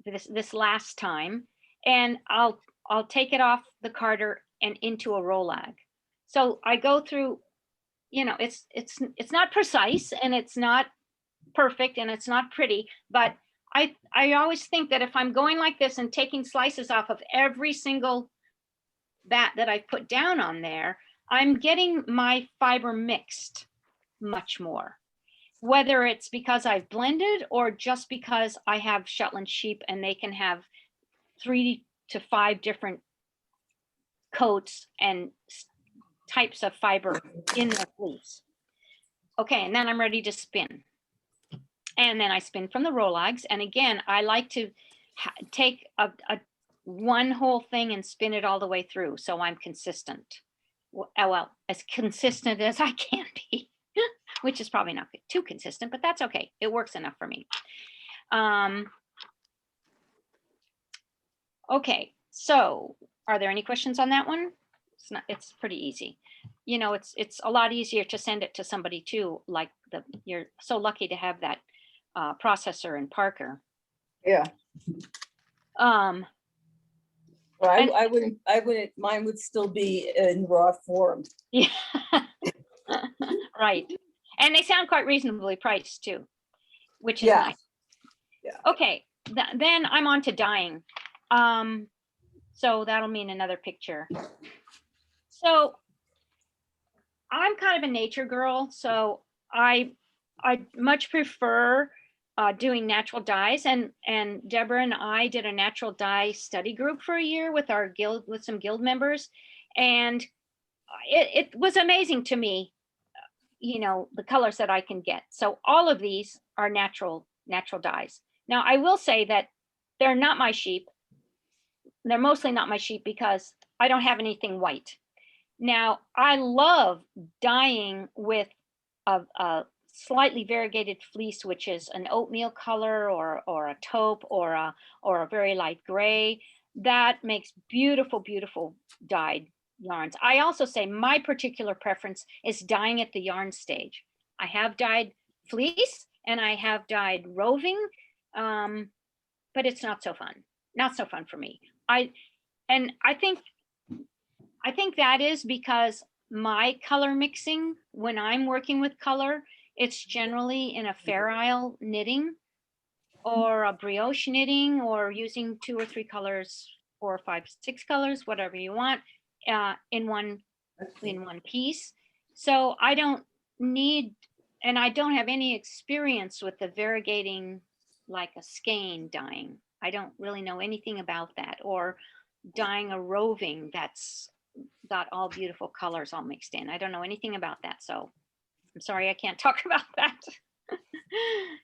this last time, and I'll take it off the carder and into a rolag. So I go through, you know, it's not precise and it's not perfect and it's not pretty, but I always think that if I'm going like this and taking slices off of every single bat that I put down on there, I'm getting my fiber mixed much more, whether it's because I've blended or just because I have Shetland sheep and they can have 3 to 5 different coats and types of fiber in the fleece. Okay, and then I'm ready to spin. And then I spin from the Rolags. And again, I like to take a one whole thing and spin it all the way through. So I'm consistent. Well, as consistent as I can be, which is probably not too consistent, but that's okay. It works enough for me. Okay, so are there any questions on that one? It's pretty easy. You know, it's a lot easier to send it to somebody too, like you're so lucky to have that processor in Parker. Yeah. Well, And- I wouldn't, mine would still be in raw form. Yeah, right. And they sound quite reasonably priced too, which is Yeah. nice. Yeah. Okay, then I'm on to dyeing. So that'll mean another picture. So I'm kind of a nature girl, so I much prefer doing natural dyes, and Deborah and I did a natural dye study group for a year with our guild, with some guild members, and it was amazing to me, you know, the colors that I can get. So all of these are natural dyes. Now I will say that they're not my sheep. They're mostly not my sheep because I don't have anything white. Now I love dyeing with a slightly variegated fleece, which is an oatmeal color or a taupe or a very light gray. That makes beautiful, beautiful dyed yarns. I also say my particular preference is dyeing at the yarn stage. I have dyed fleece and I have dyed roving, but it's not so fun. Not so fun for me. I think that is because my color mixing, when I'm working with color, it's generally in a Fair Isle knitting or a brioche knitting, or using 2 or 3 colors, 4 or 5, 6 colors, whatever you want, in one piece. So I don't need, and I don't have any experience with the variegating like a skein dyeing. I don't really know anything about that, or dyeing a roving that's got all beautiful colors all mixed in. I don't know anything about that, so I'm sorry I can't talk about that.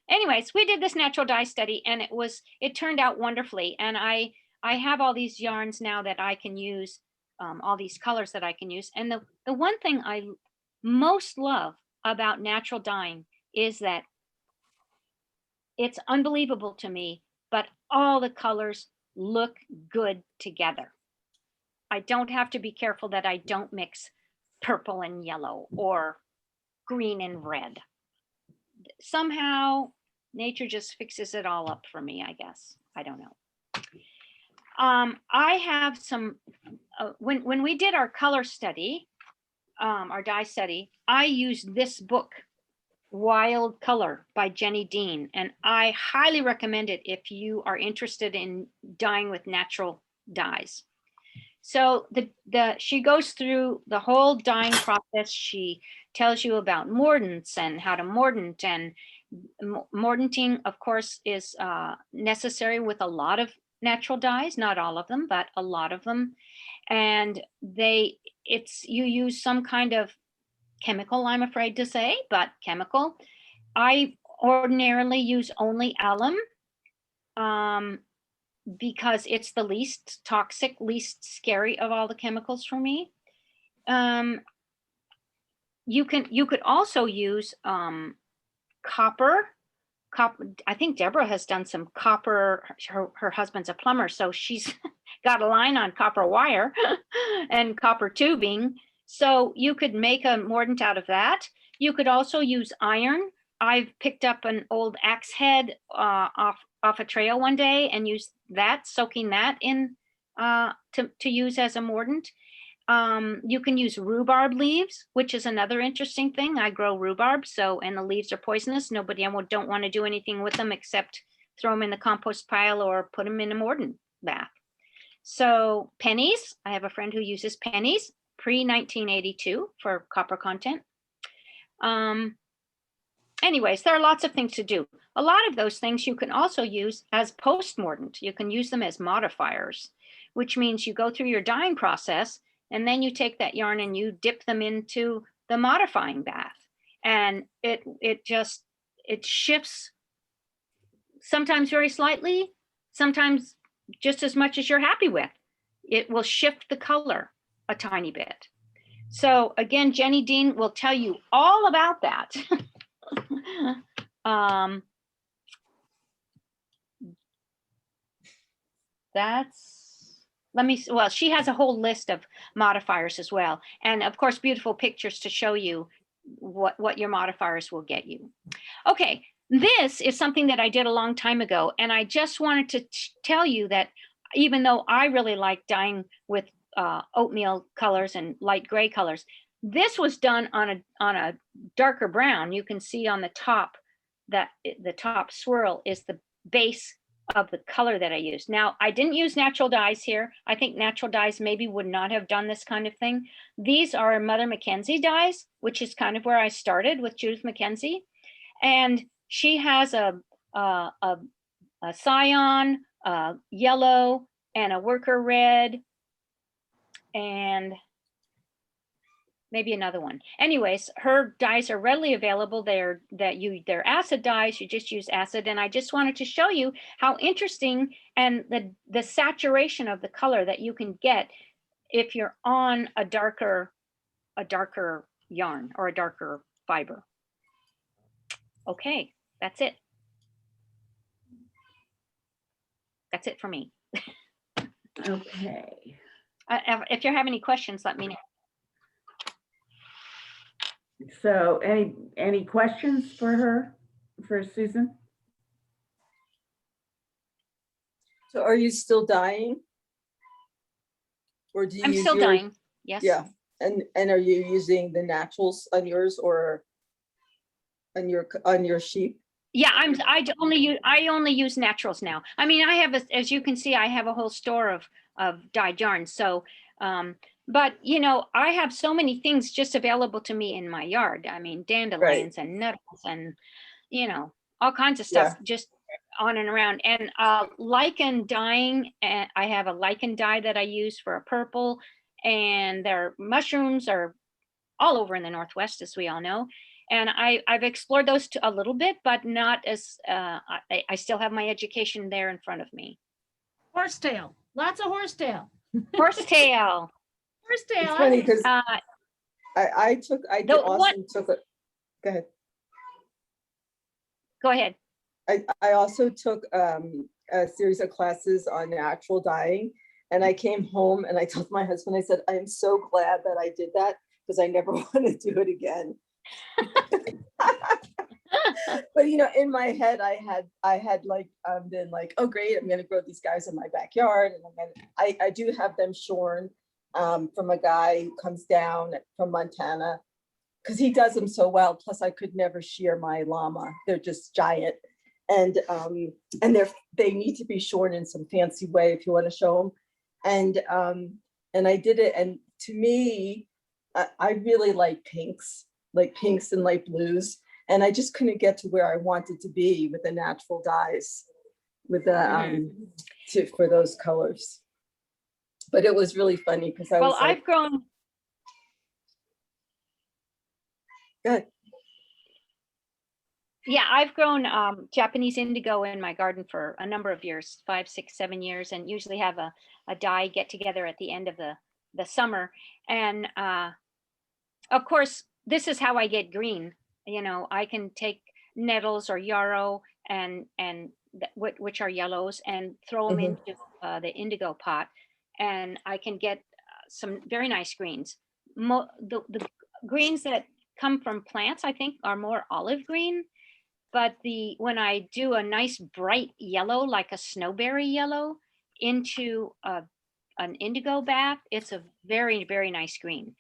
Anyways, we did this natural dye study and it turned out wonderfully. And I have all these yarns now that I can use, all these colors that I can use. And the one thing I most love about natural dyeing is that it's unbelievable to me, but all the colors look good together. I don't have to be careful that I don't mix purple and yellow or green and red. Somehow nature just fixes it all up for me, I guess. I don't know. I have some, when we did our color study, our dye study, I used this book, Wild Color by Jenny Dean, and I highly recommend it if you are interested in dyeing with natural dyes. So she goes through the whole dyeing process. She tells you about mordants and how to mordant, and mordanting, of course, is necessary with a lot of natural dyes, not all of them, but a lot of them. And you use some kind of chemical, I'm afraid to say, but chemical. I ordinarily use only alum because it's the least toxic, least scary of all the chemicals for me. You could also use copper. I think Deborah has done some copper. Her husband's a plumber, so she's got a line on copper wire and copper tubing. So you could make a mordant out of that. You could also use iron. I've picked up an old axe head off a trail one day and used that, soaking that in to use as a mordant. You can use rhubarb leaves, which is another interesting thing. I grow rhubarb, and the leaves are poisonous. Nobody don't want to do anything with them except throw them in the compost pile or put them in a mordant bath. So pennies, I have a friend who uses pennies pre-1982 for copper content. Anyways, there are lots of things to do. A lot of those things you can also use as post-mordant. You can use them as modifiers, which means you go through your dyeing process and then you take that yarn and you dip them into the modifying bath. And it shifts, sometimes very slightly, sometimes just as much as you're happy with. It will shift the color a tiny bit. So again, Jenny Dean will tell you all about that. Well, she has a whole list of modifiers as well. And of course, beautiful pictures to show you what your modifiers will get you. Okay, this is something that I did a long time ago. And I just wanted to tell you that even though I really like dyeing with oatmeal colors and light gray colors, this was done on a darker brown. You can see on the top that the top swirl is the base of the color that I used. Now, I didn't use natural dyes here. I think natural dyes maybe would not have done this kind of thing. These are Mother Mackenzie dyes, which is kind of where I started with Judith Mackenzie. And she has a cyan, a yellow, and a worker red, and maybe another one. Anyways, her dyes are readily available. They're acid dyes. You just use acid. And I just wanted to show you how interesting and the saturation of the color that you can get if you're on a darker yarn or a darker fiber. Okay, that's it. That's it for me. Okay. If you have any questions, let me know. So any questions for Susan? So are you still dyeing? Or do you I'm use still your- dyeing, yes. Yeah, and are you using the naturals on yours or on your sheep? Yeah, I only use naturals now. I mean, I have, as you can see, I have a whole store of dyed yarns. So, but you know, I have so many things just available to me in my yard. I mean, dandelions and nettles and, you know, all kinds of stuff just on and around. And lichen dyeing, and I have a lichen dye that I use for a purple, and their mushrooms are all over in the Northwest, as we all know. And I've explored those a little bit, but not as, I still have my education there in front of me. Horsetail, lots of horsetail. Horsetail. Horsetail. It's funny because Uh, I took a, go ahead. Go ahead. I also took a series of classes on natural dyeing, and I came home and I told my husband, I said, I am so glad that I did that because I never want to do it again. But you know, in my head, I had like been like, oh great, I'm gonna grow these guys in my backyard, and I do have them shorn from a guy who comes down from Montana because he does them so well. Plus, I could never shear my llama; they're just giant, and they need to be shorn in some fancy way if you want to show them. And I did it, and to me, I really like pinks and light blues. And I just couldn't get to where I wanted to be with the natural dyes, with the for those colors. But it was really funny because I was like, I've grown. Good. Yeah, I've grown Japanese indigo in my garden for a number of years, 5, 6, 7 years, and usually have a dye get together at the end of the summer. And of course, this is how I get green. You know, I can take nettles or yarrow and which are yellows, and throw them into the indigo pot, and I can get some very nice greens. The greens that come from plants, I think, are more olive green. But when I do a nice bright yellow, like a snowberry yellow, into an indigo bath, it's a very, very nice green.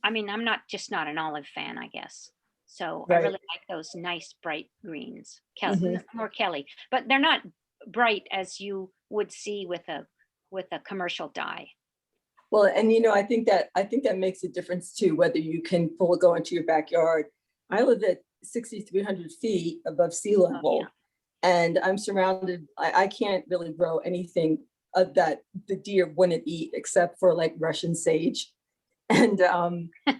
I mean, I'm not an olive fan, I guess. So I Right. really like those nice bright greens, Mhm. more Kelly, but they're not bright as you would see with a commercial dye. Well, and I think that makes a difference too, whether you can go into your backyard. I live at 6,300 feet above sea level, and I'm surrounded. I can't really grow anything that the deer wouldn't eat, except for like Russian sage. And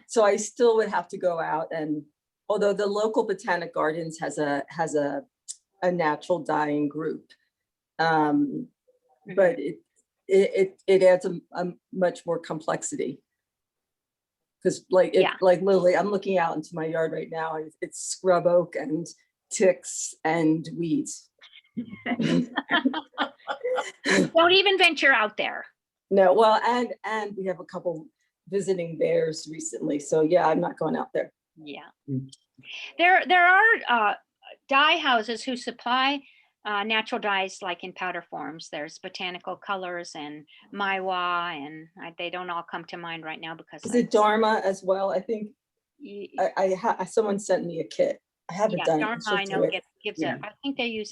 so I still would have to go out, and although the local botanic gardens has a natural dyeing group, but it adds a much more complexity. Because like literally, I'm looking out into my yard right now, and it's scrub oak and ticks and weeds. Don't even venture out there. No, well, and we have a couple visiting bears recently, so yeah, I'm not going out there. Yeah, there are dye houses who supply natural dyes, like in powder forms. There's Botanical Colors and Maiwa, and they don't all come to mind right now because Is it Dharma as well? I think someone sent me a kit. I haven't done Dharma, it. I know gives Yeah. I think they use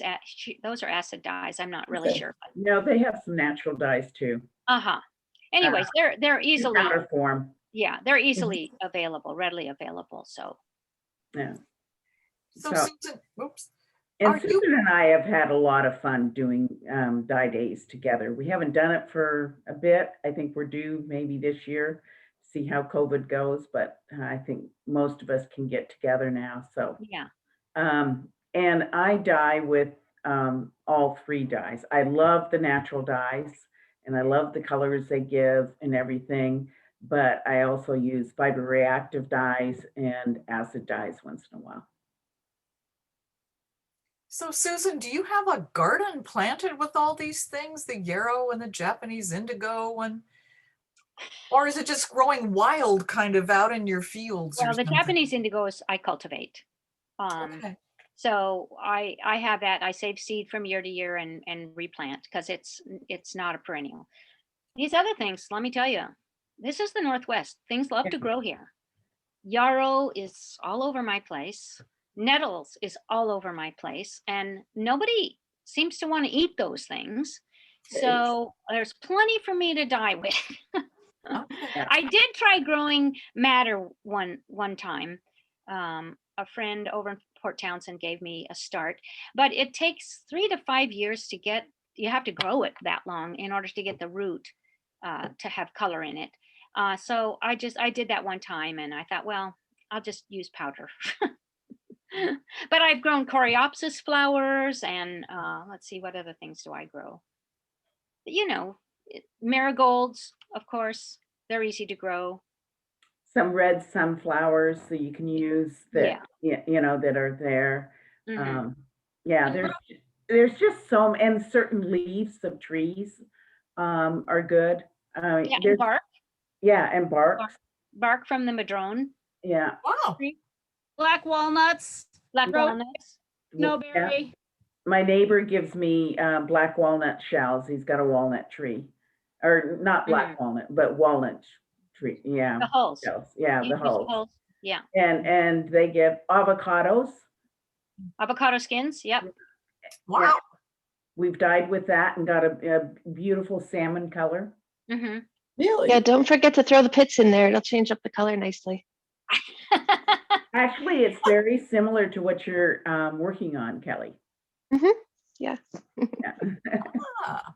those are acid dyes. I'm not really sure. But. No, they have some natural dyes too. Anyways, they're easily Powder form. Yeah, they're easily available, readily available. So Yeah. So Susan, oops. And Susan and I have had a lot of fun doing dye days together. We haven't done it for a bit. I think we're due maybe this year, see how COVID goes, but I think most of us can get together now. So yeah. And I dye with all 3 dyes. I love the natural dyes, and I love the colors they give and everything, but I also use fiber reactive dyes and acid dyes once in a while. So Susan, do you have a garden planted with all these things, the yarrow and the Japanese indigo, or is it just growing wild kind of out in your fields? Well, the Japanese indigos I cultivate. Okay. So I have that. I save seed from year to year and replant, because it's not a perennial. These other things, let me tell you, this is the Northwest. Things love to grow here. Yarrow is all over my place. Nettles is all over my place, and nobody seems to want to eat those things. So there's plenty for me to dye with. Okay. I did try growing madder one time. A friend over in Port Townsend gave me a start, but it takes 3 to 5 years to get. You have to grow it that long in order to get the root to have color in it. So I did that one time, and I thought, well, I'll just use powder. But I've grown coreopsis flowers, and let's see, what other things do I grow? Marigolds, of course, they're easy to grow. Some red sunflowers, so you can use that, that are there. There's just and certain leaves of trees are good. And bark. Yeah, and bark. Bark from the madrone. Yeah. Wow. Black walnuts. Walnuts. Snowberry. Yeah. My neighbor gives me black walnut shells. He's got a walnut tree, or not black walnut, but walnut tree. Yeah. The hulls. Shells. Yeah, the hulls. Yeah. And they give avocados. Avocado skins. Yep. Wow. Yeah. We've dyed with that and got a beautiful salmon color. Mm-hmm. Really? Yeah, don't forget to throw the pits in there. It'll change up the color nicely. Actually, it's very similar to what you're working on, Kelly. Yeah. Ah.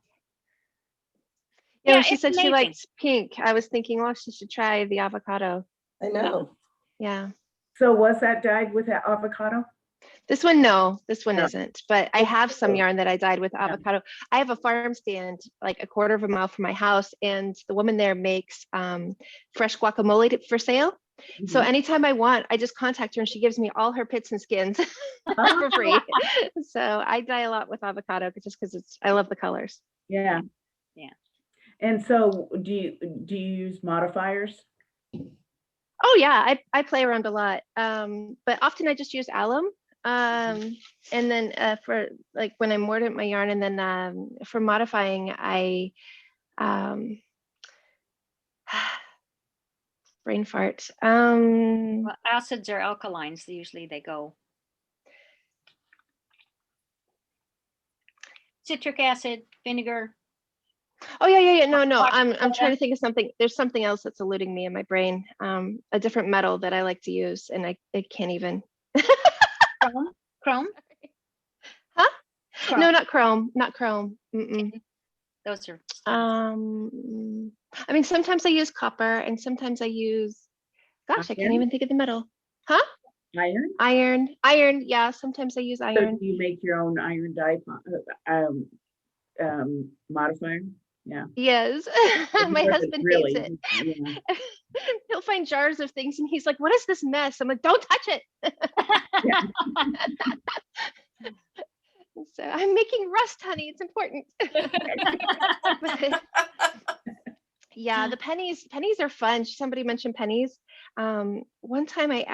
Yeah, she said amazing. she likes pink. I was thinking, well, she should try the avocado. I know. Yeah. So was that dyed with that avocado? This one, no, this one No. isn't, but I have some yarn that I dyed with Yeah. avocado. I have a farm stand like a quarter of a mile from my house, and the woman there makes fresh guacamole for sale. So Mhm. anytime I want, I just contact her and she gives me all her pits and skins for free. So I dye a lot with avocado just because I love the colors. Yeah. Yeah. And so do you use modifiers? Oh yeah, I play around a lot, but often I just use alum. And then for like when I mordant my yarn, and then for modifying, I brain fart. Well, acids or alkalines, usually they go. Citric acid, vinegar. Oh yeah. No. Caustic I'm trying soda. to think of something. There's something else that's eluding me in my brain. A different metal that I like to use, and I can't even. Chrome? Huh? Chrome. No, not chrome. Not chrome. Mm-mm. Those are. I mean, sometimes I use copper, and sometimes I use. Gosh, I can't Iron? even think of the metal. Huh? Iron? Iron. Yeah, sometimes I use So iron. do you make your own iron dye modifier? Yeah. Yes, my Or husband really, hates it. yeah. He'll find jars of things and he's like, "What is this mess?" I'm like, "Don't touch it." So I'm making rust, honey. It's important. But, yeah, the pennies are fun. Somebody mentioned pennies. One time I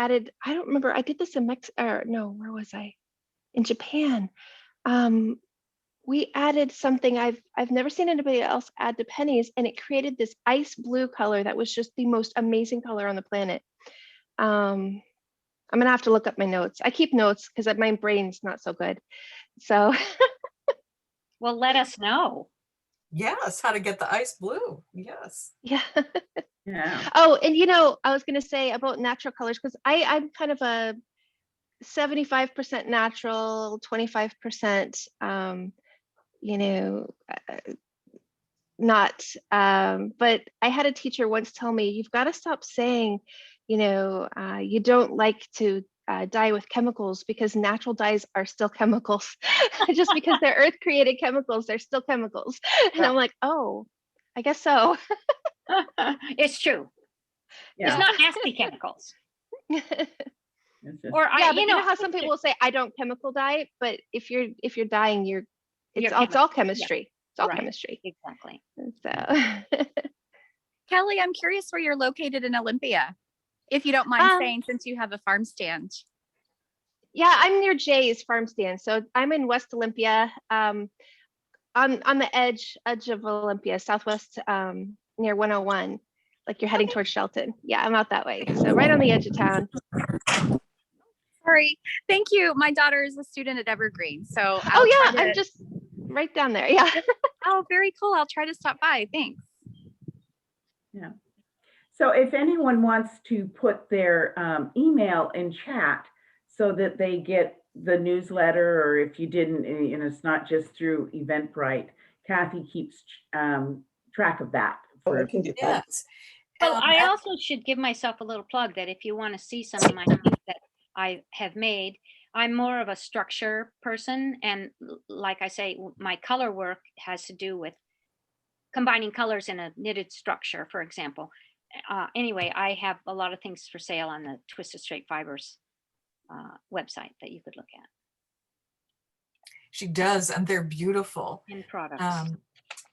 don't remember. I did this in where was I? In Japan. We added something I've never seen anybody else add to pennies, and it created this ice blue color that was just the most amazing color on the planet. I'm gonna have to look up my notes. I keep notes because my brain's not so good. So Well, let us know. Yes, how to get the ice blue. Yes. yeah. Yeah. Oh, and I was gonna say about natural colors, because I'm kind of a 75% natural, 25% not. But I had a teacher once tell me, you've got to stop saying, you don't like to dye with chemicals, because natural dyes are still chemicals. Just because they're earth created chemicals, they're still chemicals. And I'm like, oh, I guess so. It's true. Yeah. It's not nasty chemicals. It's just- Or Yeah, but you know how some people will say, I don't chemical dye, but if you're dying, it's all chemistry. It's all Right. chemistry. Exactly. So Kelly, I'm curious where you're located in Olympia, if you don't mind saying, since you have a farm stand. yeah, I'm near Jay's farm stand. So I'm in West Olympia, on the edge of Olympia, southwest, near 101. Like you're heading towards Shelton. Yeah, I'm out that way. So right on the edge of town. Sorry. Thank you. My daughter is a student at Evergreen. So I'm just right down there. Yeah. Oh, very cool. I'll try to stop by. Thanks. Yeah. So if anyone wants to put their email in chat so that they get the newsletter, or if you didn't, it's not just through Eventbrite, Kathy keeps track of that. I can do that. Yes. Well, I also should give myself a little plug that if you want to see some of my things that I have made, I'm more of a structure person. And like I say, my color work has to do with combining colors in a knitted structure, for example. Anyway, I have a lot of things for sale on the Twisted Strait Fibers website that you could look at. She does, and they're beautiful. And products.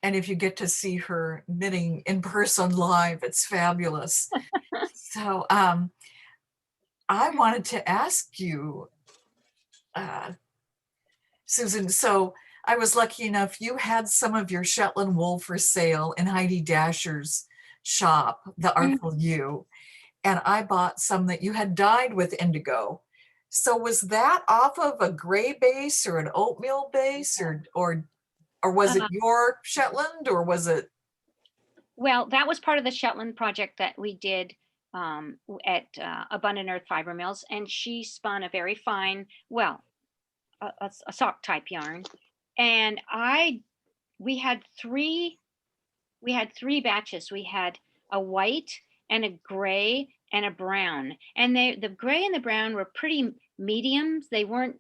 And if you get to see her knitting in person live, it's fabulous. So I wanted to ask you, Susan, so I was lucky enough, you had some of your Shetland wool for sale in Heidi Dasher's shop, The Artful You, and I bought some that you had dyed with indigo. So was that off of a gray base or an oatmeal base, or was it your Shetland, or was it? Well, that was part of the Shetland project that we did at Abundant Earth Fiber Mills, and she spun a very fine, a sock type yarn, and we had three batches. We had a white and a gray and a brown, and the gray and the brown were pretty mediums. They weren't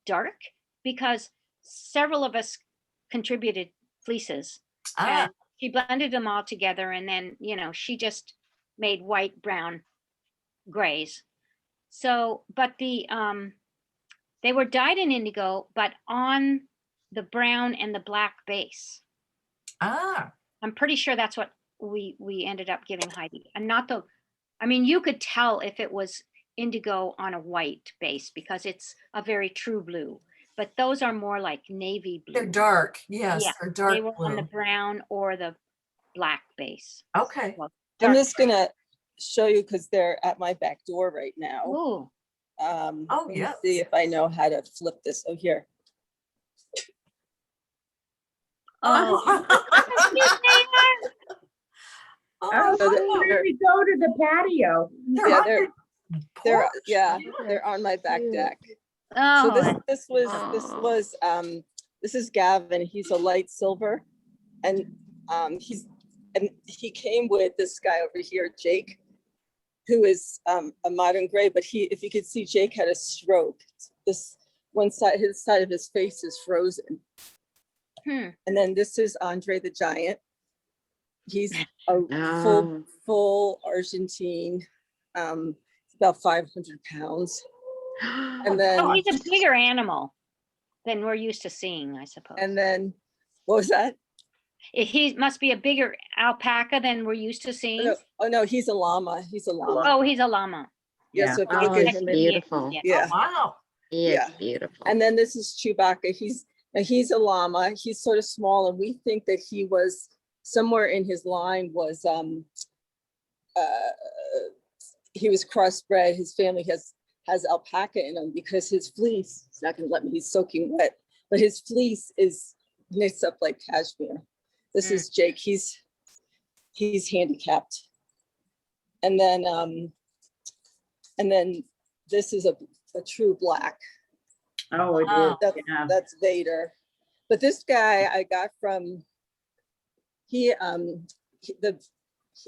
dark because several of us contributed fleeces. Ah, And she blended them all together, and then, you know, she just made white, brown, grays. So, but they were dyed in indigo, but on the brown and the black base. ah, I'm pretty sure that's what we ended up giving Heidi, and not the. I mean, you could tell if it was indigo on a white base because it's a very true blue. But those are more like navy blue. they're dark. Yes, Yeah, they're they dark were on the blue. brown or the black base. Okay. Well, I'm dark just gonna show you because they're at my back door right now. Ooh, Oh, Let me yes. see if I know how to flip this. Oh, here. oh, Oh, So Oh, where we go to the patio. Yeah, on they're your porch. they're on my back Cute. deck. oh, So that's- this is Gavin. He's a light silver, and he came with this guy over here, Jake, who is a modern gray. But if you could see, Jake had a stroke. This one side, his side of his face is frozen. And then this is Andre the Giant. He's a Oh. full Argentine, about 500 pounds. And then, oh, he's a bigger animal than we're used to seeing, I suppose. and then, what was that? He must be a bigger alpaca than we're used to seeing. Oh no, he's a llama. He's a llama. Oh, he's a llama. Yeah, Yeah. so if you Oh, look at it's him, beautiful. yeah. Wow. He is Yeah. beautiful. And then this is Chewbacca. He's a llama. He's sort of small, and we think that he was somewhere in his line was he was crossbred. His family has alpaca in him because his fleece, he's not gonna let me, he's soaking wet, but his fleece is knits up like cashmere. This is Jake. He's handicapped. And then this is a true black. Oh, it Oh. is. Yeah. That's Vader. But this guy I got from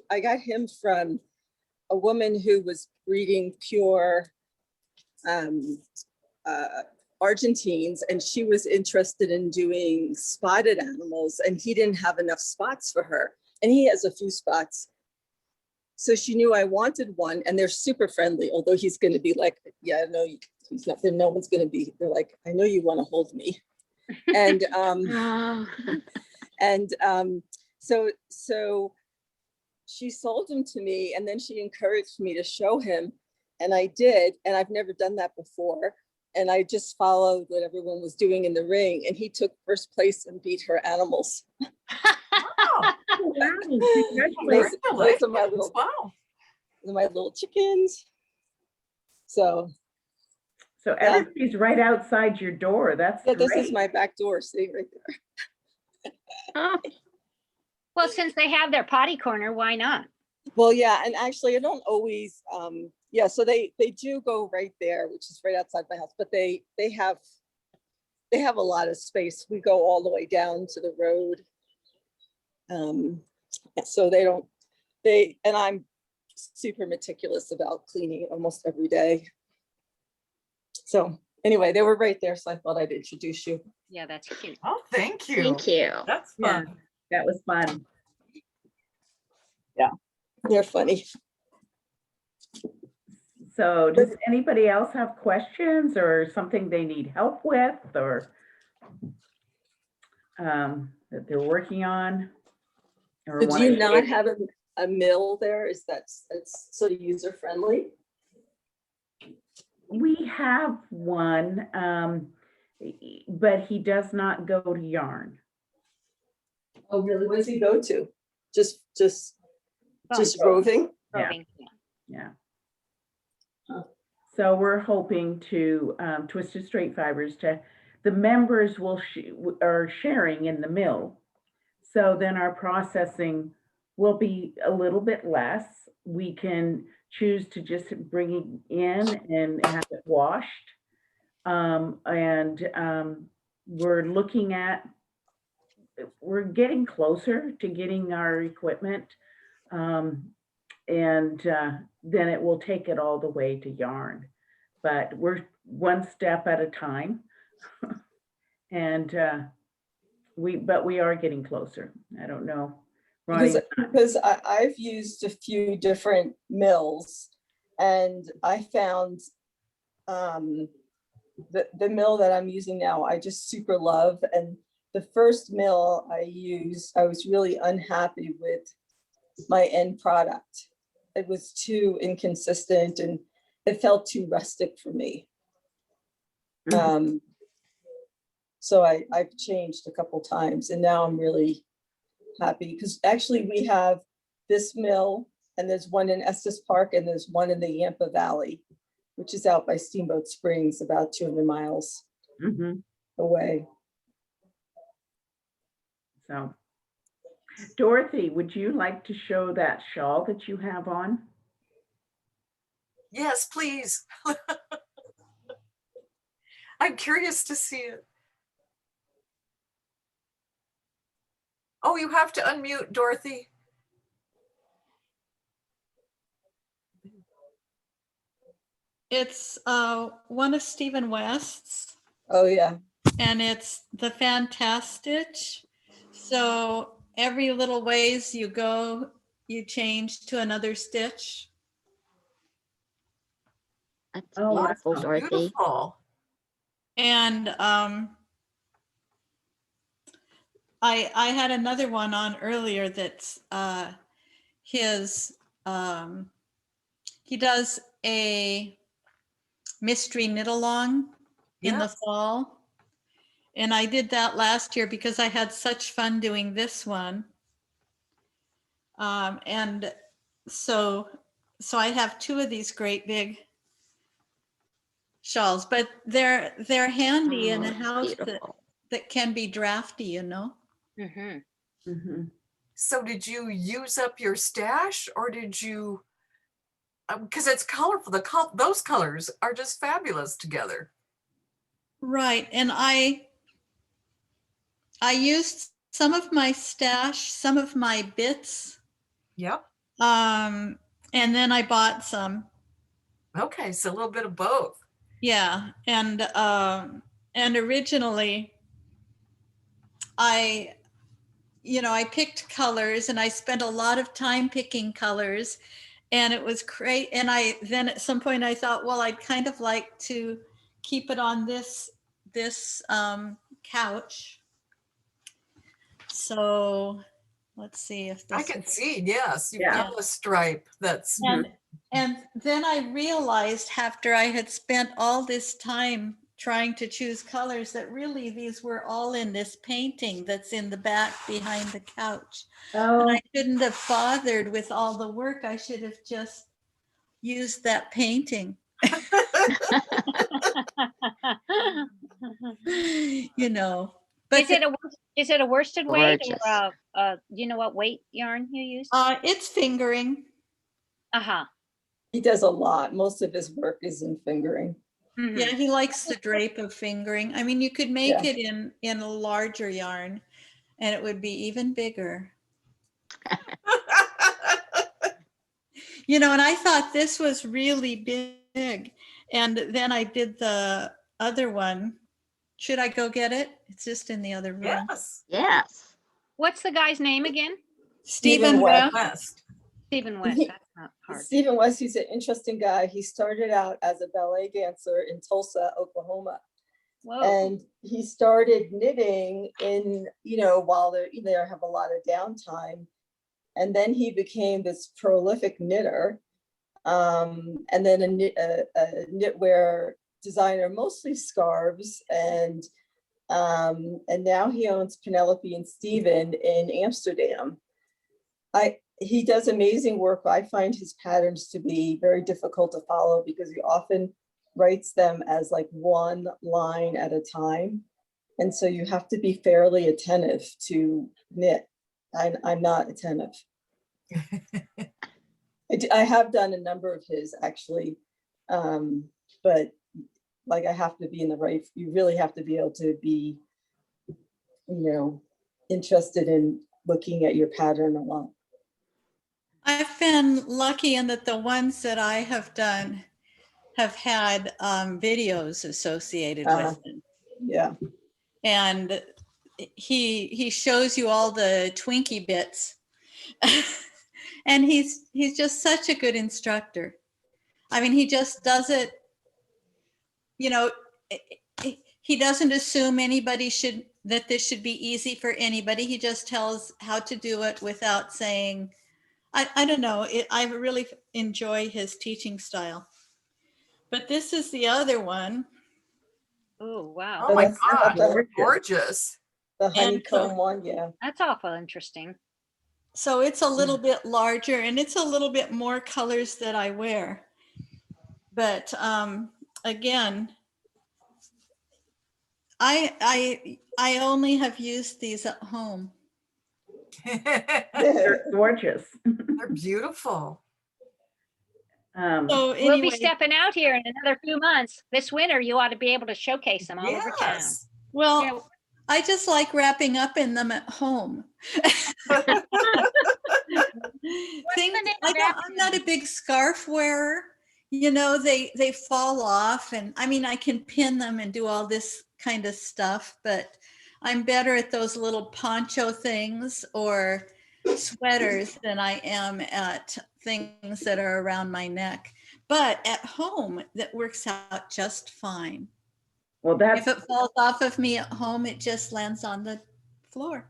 I got him from a woman who was breeding pure Argentines, and she was interested in doing spotted animals, and he didn't have enough spots for her, and he has a few spots. So she knew I wanted one, and they're super friendly, although he's going to be like, yeah, no, he's not, no one's going to be, they're like, I know you want to hold me. And Oh. so she sold him to me, and then she encouraged me to show him, and I did, and I've never done that before. And I just followed what everyone was doing in the ring, and he took first place and beat her animals. Wow. Those are my little, Wow. my little chickens. So So everybody's right outside your door. That's yeah, this great. is my back door, see right there. Oh. Well, since they have their potty corner, why not? Well, yeah, and actually I don't always, yeah, so they do go right there, which is right outside my house, but they have a lot of space. We go all the way down to the road. So and I'm super meticulous about cleaning almost every day. So anyway, they were right there, so I thought I'd introduce you. Yeah, that's cute. Oh, thank you. Thank you. That's Yeah. fun. That was fun. They're funny. So does anybody else have questions or something they need help with or that they're working on? Or But do wanna you not share? have a mill there? Is that's sort of user friendly? We have one, but he does not go to yarn. Oh, really? What does he go to? Just Fun. roving? Yeah. Roving, yeah. Yeah. Huh. So we're hoping to Twisted Strait Fibers the members are sharing in the mill. So then our processing will be a little bit less. We can choose to just bring it in and have it washed. We're getting closer to getting our equipment. Then it will take it all the way to yarn. But we're one step at a time. And but we are getting closer. I don't know. Ronnie, Because I've used a few different mills, and I found the mill that I'm using now, I just super love. And the first mill I used, I was really unhappy with my end product. It was too inconsistent and it felt too rustic for me. So I've changed a couple times, and now I'm really happy because actually we have this mill, and there's one in Estes Park, and there's one in the Yampa Valley, which is out by Steamboat Springs, about 200 miles away. So, Dorothy, would you like to show that shawl that you have on? Yes, please. I'm curious to see it. Oh, you have to unmute, Dorothy. It's one of Stephen West's. Oh yeah. And it's the Fantastic. So every little ways you go, you change to another stitch. That's Oh, beautiful, wow. Dorothy. Beautiful. And I had another one on earlier that's his, he does a mystery knit along in the Yes. fall. And I did that last year because I had such fun doing this one. And so I have two of these great big shawls, but they're handy in Oh, a that's house beautiful. that can be drafty, you know? So did you use up your stash, or did you, because it's colorful, those colors are just fabulous together. Right. And I used some of my stash, some of my bits. Yep. And then I bought some. Okay, so a little bit of both. Yeah. And originally I picked colors, and I spent a lot of time picking colors, and it was great. And then at some point I thought, well, I'd kind of like to keep it on this couch. So let's see if this I can see, yes, you've got a stripe that's. And then I realized after I had spent all this time trying to choose colors that really these were all in this painting that's in the back behind the couch. And I shouldn't have bothered with all the work. I should have just used that painting. You know. But is it a worsted weight, Gorgeous. or do you know what weight yarn you use? It's fingering. He does a lot. Most of his work is in fingering. Yeah, he likes the drape of fingering. I mean, you could make it in a larger yarn, and it would be even bigger. You know, and I thought this was really big. And then I did the other one. Should I go get it? It's just in the other room. Yes. What's the guy's name again? Stephen West. Stephen West. That's not hard. Stephen West, he's an interesting guy. He started out as a ballet dancer in Tulsa, Oklahoma. Whoa. And he started knitting in, while they have a lot of downtime. And then he became this prolific knitter, and then a knitwear designer, mostly scarves. And now he owns Penelope and Steven in Amsterdam. He does amazing work. I find his patterns to be very difficult to follow because he often writes them as like one line at a time. And so you have to be fairly attentive to knit. I'm not attentive. I have done a number of his actually, but like I have to be in the right, you really have to be able to be, interested in looking at your pattern a lot. I've been lucky in that the ones that I have done have had videos associated with it. Yeah. And he shows you all the Twinkie bits. And he's just such a good instructor. I mean, he just does it, you know, he doesn't assume that this should be easy for anybody. He just tells how to do it without saying, I don't know. I really enjoy his teaching style. But this is the other one. Oh, wow. Oh my that's God, the- gorgeous. The And honeycomb one, yeah. That's awful interesting. So it's a little bit larger and it's a little bit more colors that I wear. But again, I only have used these at home. They're gorgeous. They're beautiful. So We'll be anyway, stepping out here in another few months. This winter, you ought to be able to showcase them all over town. Yes. well, Yeah. I just like wrapping up in them at home. I'm not a big scarf wearer. You know, they fall off, and I mean, I can pin them and do all this kind of stuff, but I'm better at those little poncho things or sweaters than I am at things that are around my neck. But at home, that works out just fine. Well, If that's, it falls off of me at home, it just lands on the floor.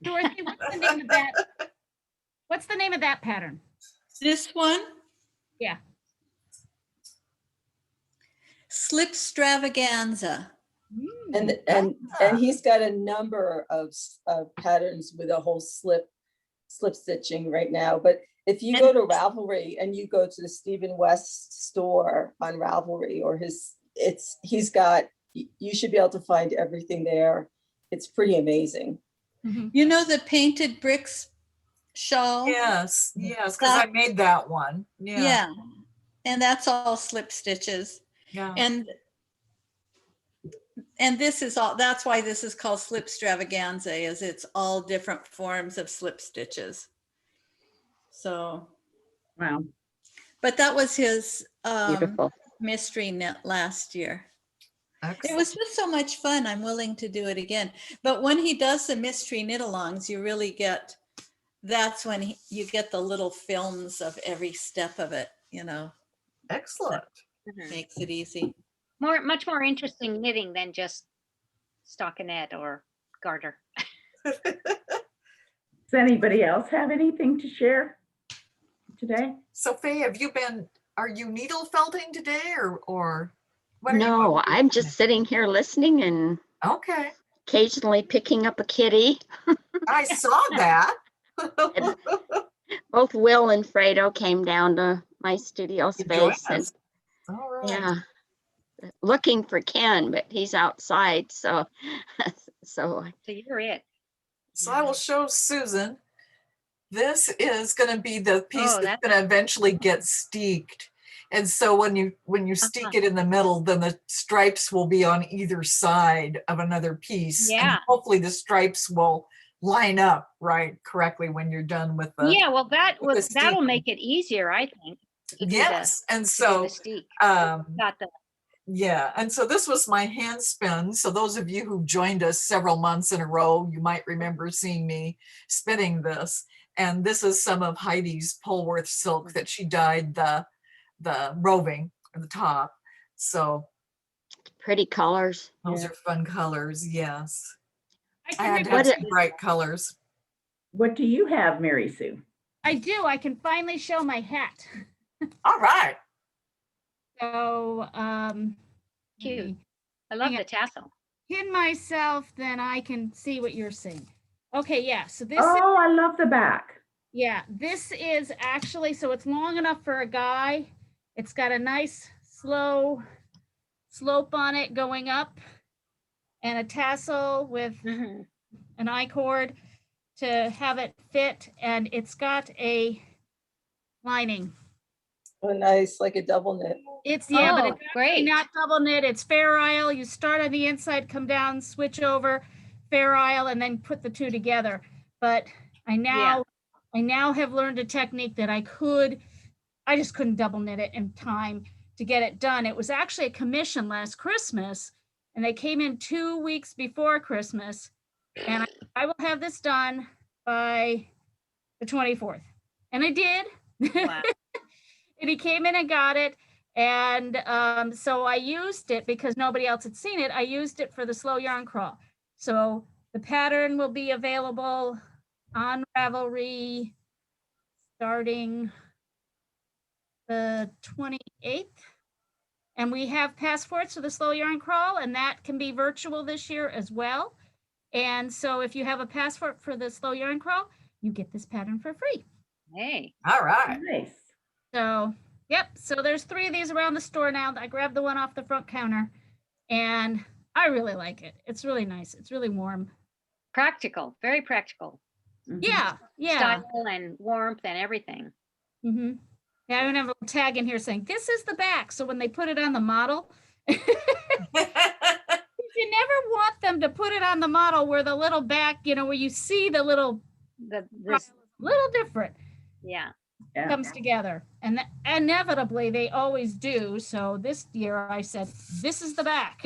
Dorothy, what's the name of that? What's the name of that pattern? This one? Yeah. Slip Stravaganza. And he's got a number of patterns with a whole slip stitching right now. But if you go to Ravelry and you go to the Stephen West store on Ravelry or he's got, you should be able to find everything there. It's pretty amazing. You know the painted bricks shawl? Yes, yes, because I made that one. Yeah. Yeah. And that's all slip stitches. Yeah. And this is all, that's why this is called Slip Stravaganza, is it's all different forms of slip stitches. So, wow. but that was his Beautiful. mystery knit last year. It Excellent. was just so much fun. I'm willing to do it again. But when he does the mystery knit alongs, you really get, that's when you get the little films of every step of it, you know, Excellent. makes it easy. Much more interesting knitting than just stockinette or garter. Does anybody else have anything to share today? So Faye, are you needle felting today or what are you No, up to I'm today? just sitting here listening and Okay. occasionally picking up a kitty. I saw that. Both Will and Fredo came down to my studio To join space and us. All right. yeah, looking for Ken, but he's outside. So, So you're it. So I will show Susan. This is going to be the piece Oh, that's going to eventually get steeked. And so when you steek it in the middle, then the stripes will be on either side of another piece. Yeah. And hopefully the stripes will line up correctly when you're done with the Yeah, well, that'll steeking. make it easier, I think. to do the- Yes. And to do so the steek. um Got the yeah, and so this was my hand spin. So those of you who joined us several months in a row, you might remember seeing me spinning this. And this is some of Heidi's Polworth silk that she dyed the roving at the top. So pretty colors. those are fun colors, yes. I can had to have remember- some bright colors. What do you have, Mary Sue? I do. I can finally show my hat. All right. So, cute. I love Yeah. the tassel. pin myself, then I can see what you're seeing. Okay, yeah. So this is, Oh, I love the back. yeah, this is actually, so it's long enough for a guy. It's got a nice slow slope on it going up and a tassel with Mhm. an I-cord to have it fit, and it's got a lining. Oh, nice, like a double knit. It's, yeah, but Oh, it's actually great. not double knit, it's Fair Isle. You start on the inside, come down, switch over, Fair Isle, and then put the two together. But I now have learned a technique that I just couldn't double knit it in time. to get it done. It was actually a commission last Christmas, and they came in 2 weeks before Christmas. And I will have this done by the 24th. And I did. Wow. And he came in and got it. And so I used it because nobody else had seen it. I used it for the slow yarn crawl. So the pattern will be available on Ravelry starting the 28th. And we have passports for the slow yarn crawl, and that can be virtual this year as well. And so if you have a passport for the slow yarn crawl, you get this pattern for free. Hey. All right. Nice. So, yep. So there's 3 of these around the store now. I grabbed the one off the front counter, and I really like it. It's really nice. It's really warm. Practical, very practical. Mhm. Yeah. Yeah. Style and warmth and everything. Mm-hmm. Yeah, I'm gonna have a little tag in here saying this is the back. So when they put it on the model, you never want them to put it on the model where the little back, you know, where you see the little This, little different yeah. Yeah. comes together, and inevitably they always do. So this year I said, this is the back.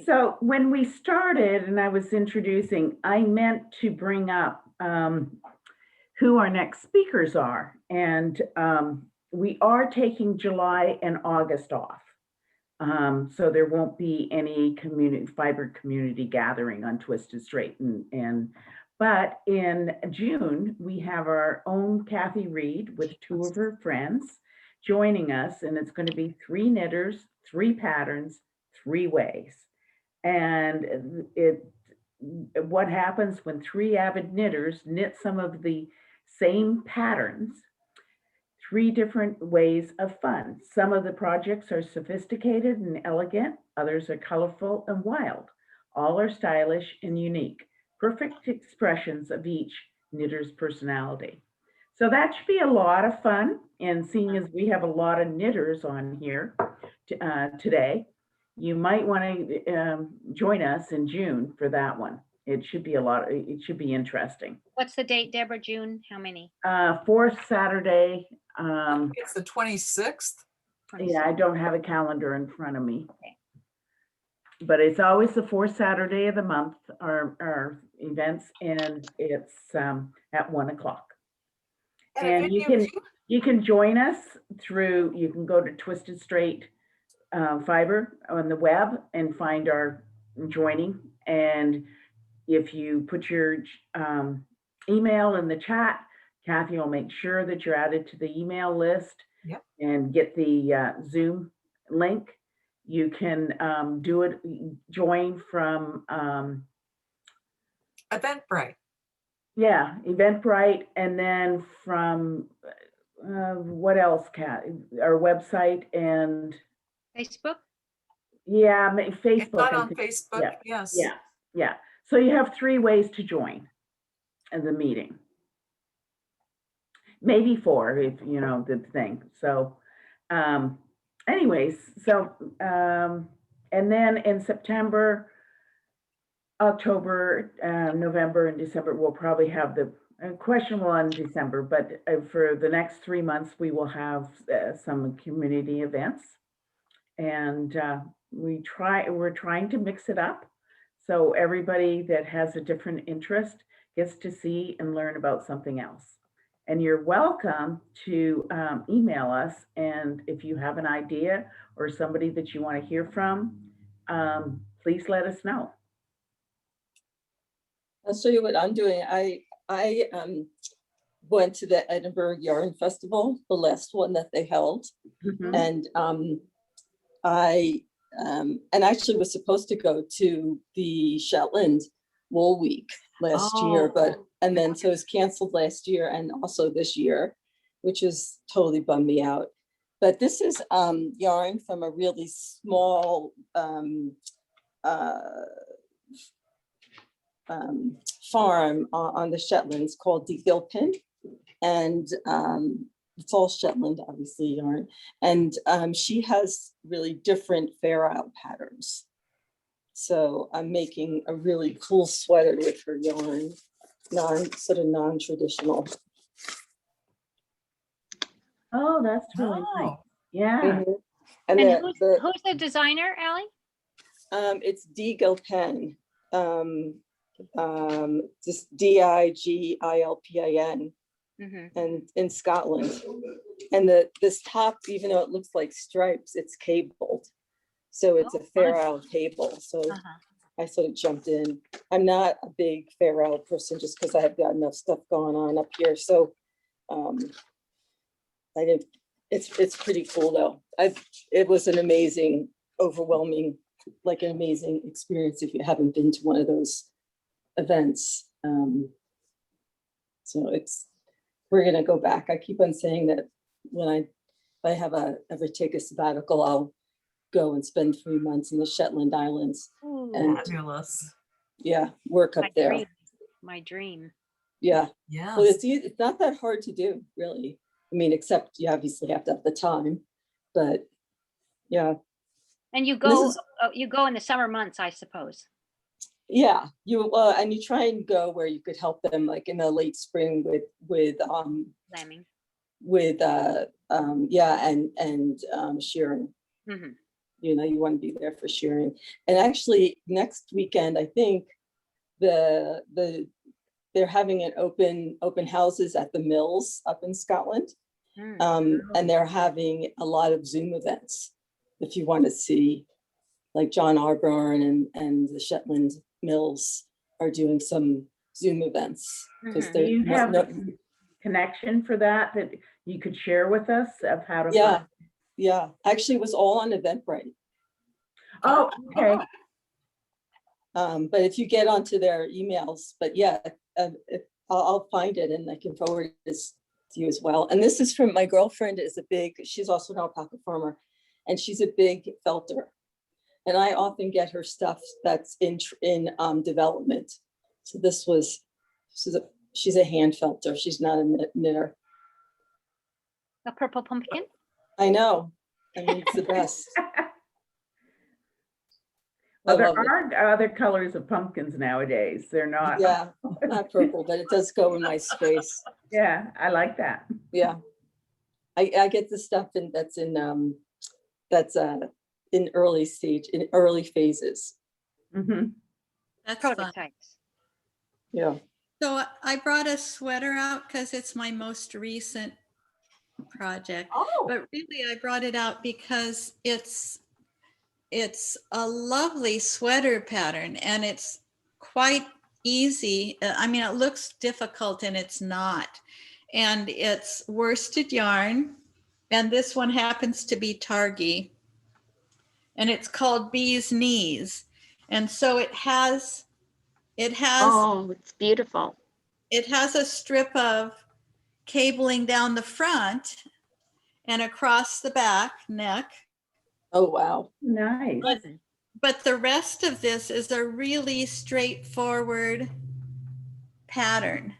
So when we started and I was introducing, I meant to bring up who our next speakers are. And we are taking July and August off. So there won't be any fiber community gathering on Twisted Strait. But in June, we have our own Kathy Reed with 2 of her friends joining us. And it's going to be 3 knitters, 3 patterns, 3 ways. And what happens when 3 avid knitters knit some of the same patterns, 3 different ways of fun. Some of the projects are sophisticated and elegant, others are colorful and wild. All are stylish and unique, perfect expressions of each knitter's personality. So that should be a lot of fun. And seeing as we have a lot of knitters on here today, you might want to join us in June for that one. It should be it should be interesting. What's the date, Deborah? June? How many? 4th Saturday. It's the 26th. Yeah, I don't have a calendar in front of me. Okay. But it's always the 4th Saturday of the month, our events, and it's at 1 o'clock. And you can join us through, you can go to Twisted Strait Fiber on the web and find our joining. And if you put your email in the chat, Kathy will make sure that you're added to the email list. Yep. And get the Zoom link. You can join from Eventbrite. Yeah, Eventbrite, and then from what else, Kat? Our website and Facebook? Yeah, Facebook. It's not on Facebook, yeah. yes. Yeah. So you have 3 ways to join the meeting. Maybe 4 if you know the thing. So anyways, so and then in September, October, November, and December, we'll probably have the questionable on December, but for the next 3 months, we will have some community events. And we're trying to mix it up. So everybody that has a different interest gets to see and learn about something else. And you're welcome to email us. And if you have an idea or somebody that you want to hear from, please let us know. I'll show you what I'm doing. I went to the Edinburgh Yarn Festival, the last one that they held. Mhm. And I actually was supposed to go to the Shetland Wool Week last year, and then so it was canceled last year and also this year, which is totally bummed me out. But this is yarn from a really small farm on the Shetlands called De Gilpin, and it's all Shetland, obviously, yarn. And she has really different fair out patterns. So I'm making a really cool sweater with her yarn, non-traditional. Oh, that's really nice. Oh, Yeah. Mhm. And And the who's the designer, Allie? it's Digilpin. Just Digilpin Mhm. and in Scotland. And this top, even though it looks like stripes, it's cabled. So it's Oh, a fun. Fair Isle cable. So Uh-huh. I sort of jumped in. I'm not a big Fair Isle person just because I have got enough stuff going on up here. So I didn't, it's pretty cool though. It was an amazing, overwhelming, like an amazing experience if you haven't been to one of those events. So we're gonna go back. I keep on saying that when if I ever take a sabbatical, I'll go and spend 3 months in the Shetland Islands Ooh, and fabulous. yeah, work my up there. dream. My dream. Yeah. Well, Yes. it's not that hard to do, really. I mean, except you obviously have to have the time, but yeah. And you This go is- you go in the summer months, I suppose. Yeah, and you try and go where you could help them, like in the late spring Lambing. shearing. Hmm. You know, you want to be there for shearing. And actually, next weekend, I think they're having an open houses at the mills up in Scotland. And they're having a lot of Zoom events. If you want to see, like John Arborn and the Shetland Mills are doing some Zoom events because Mhm. Do they're you have a connection for that you could share with us of how to yeah, find? yeah. Actually, it was all on Eventbrite. Oh, okay. But if you get onto their emails, but yeah, I'll find it and I can forward this to you as well. And this is from my girlfriend she's also an alpaca farmer, and she's a big felter. And I often get her stuff that's in development. So she's a hand felter. She's not a knitter. A purple pumpkin. I know. I mean, it's the best. Well, there love it. aren't other colors of pumpkins nowadays. They're not. Yeah, not purple, but it does go in my space. Yeah, I like that. Yeah. I get the stuff that's in early phases. Mhm. That's fun. Prototypes. Yeah. So I brought a sweater out because it's my most recent project. Oh, But really, I brought it out because it's a lovely sweater pattern and it's quite easy. I mean, it looks difficult and it's not. And it's worsted yarn. And this one happens to be Targhee. And it's called Bee's Knees. And so it has Oh, it's beautiful. it has a strip of cabling down the front and across the back neck. Oh, wow. Nice. But the rest of this is a really straightforward pattern.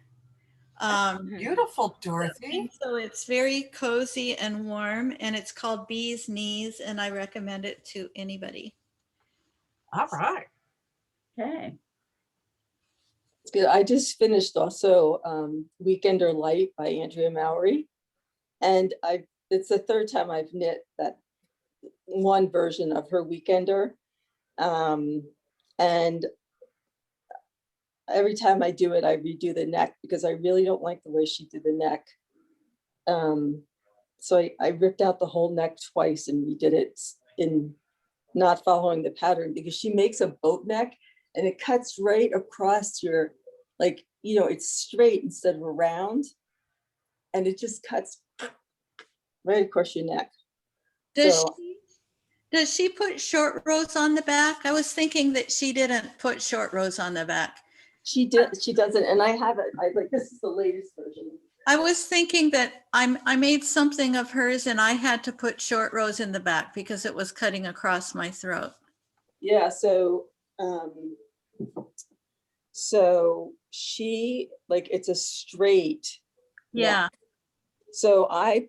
beautiful, Dorothy. And so it's very cozy and warm, and it's called Bee's Knees, and I recommend it to anybody. All right. Okay. It's good. I just finished also Weekender Light by Andrea Mowry. And it's the third time I've knit that one version of her Weekender. And every time I do it, I redo the neck because I really don't like the way she did the neck. So I ripped out the whole neck twice and redid it in not following the pattern because she makes a boat neck and it cuts right across your, it's straight instead of a round. And it just cuts right across your neck. Does she put short rows on the back? I was thinking that she didn't put short rows on the back. She doesn't, and I have it. This is the latest version. I was thinking that I made something of hers and I had to put short rows in the back because it was cutting across my throat. Yeah, so she it's a straight Yeah. neck. So I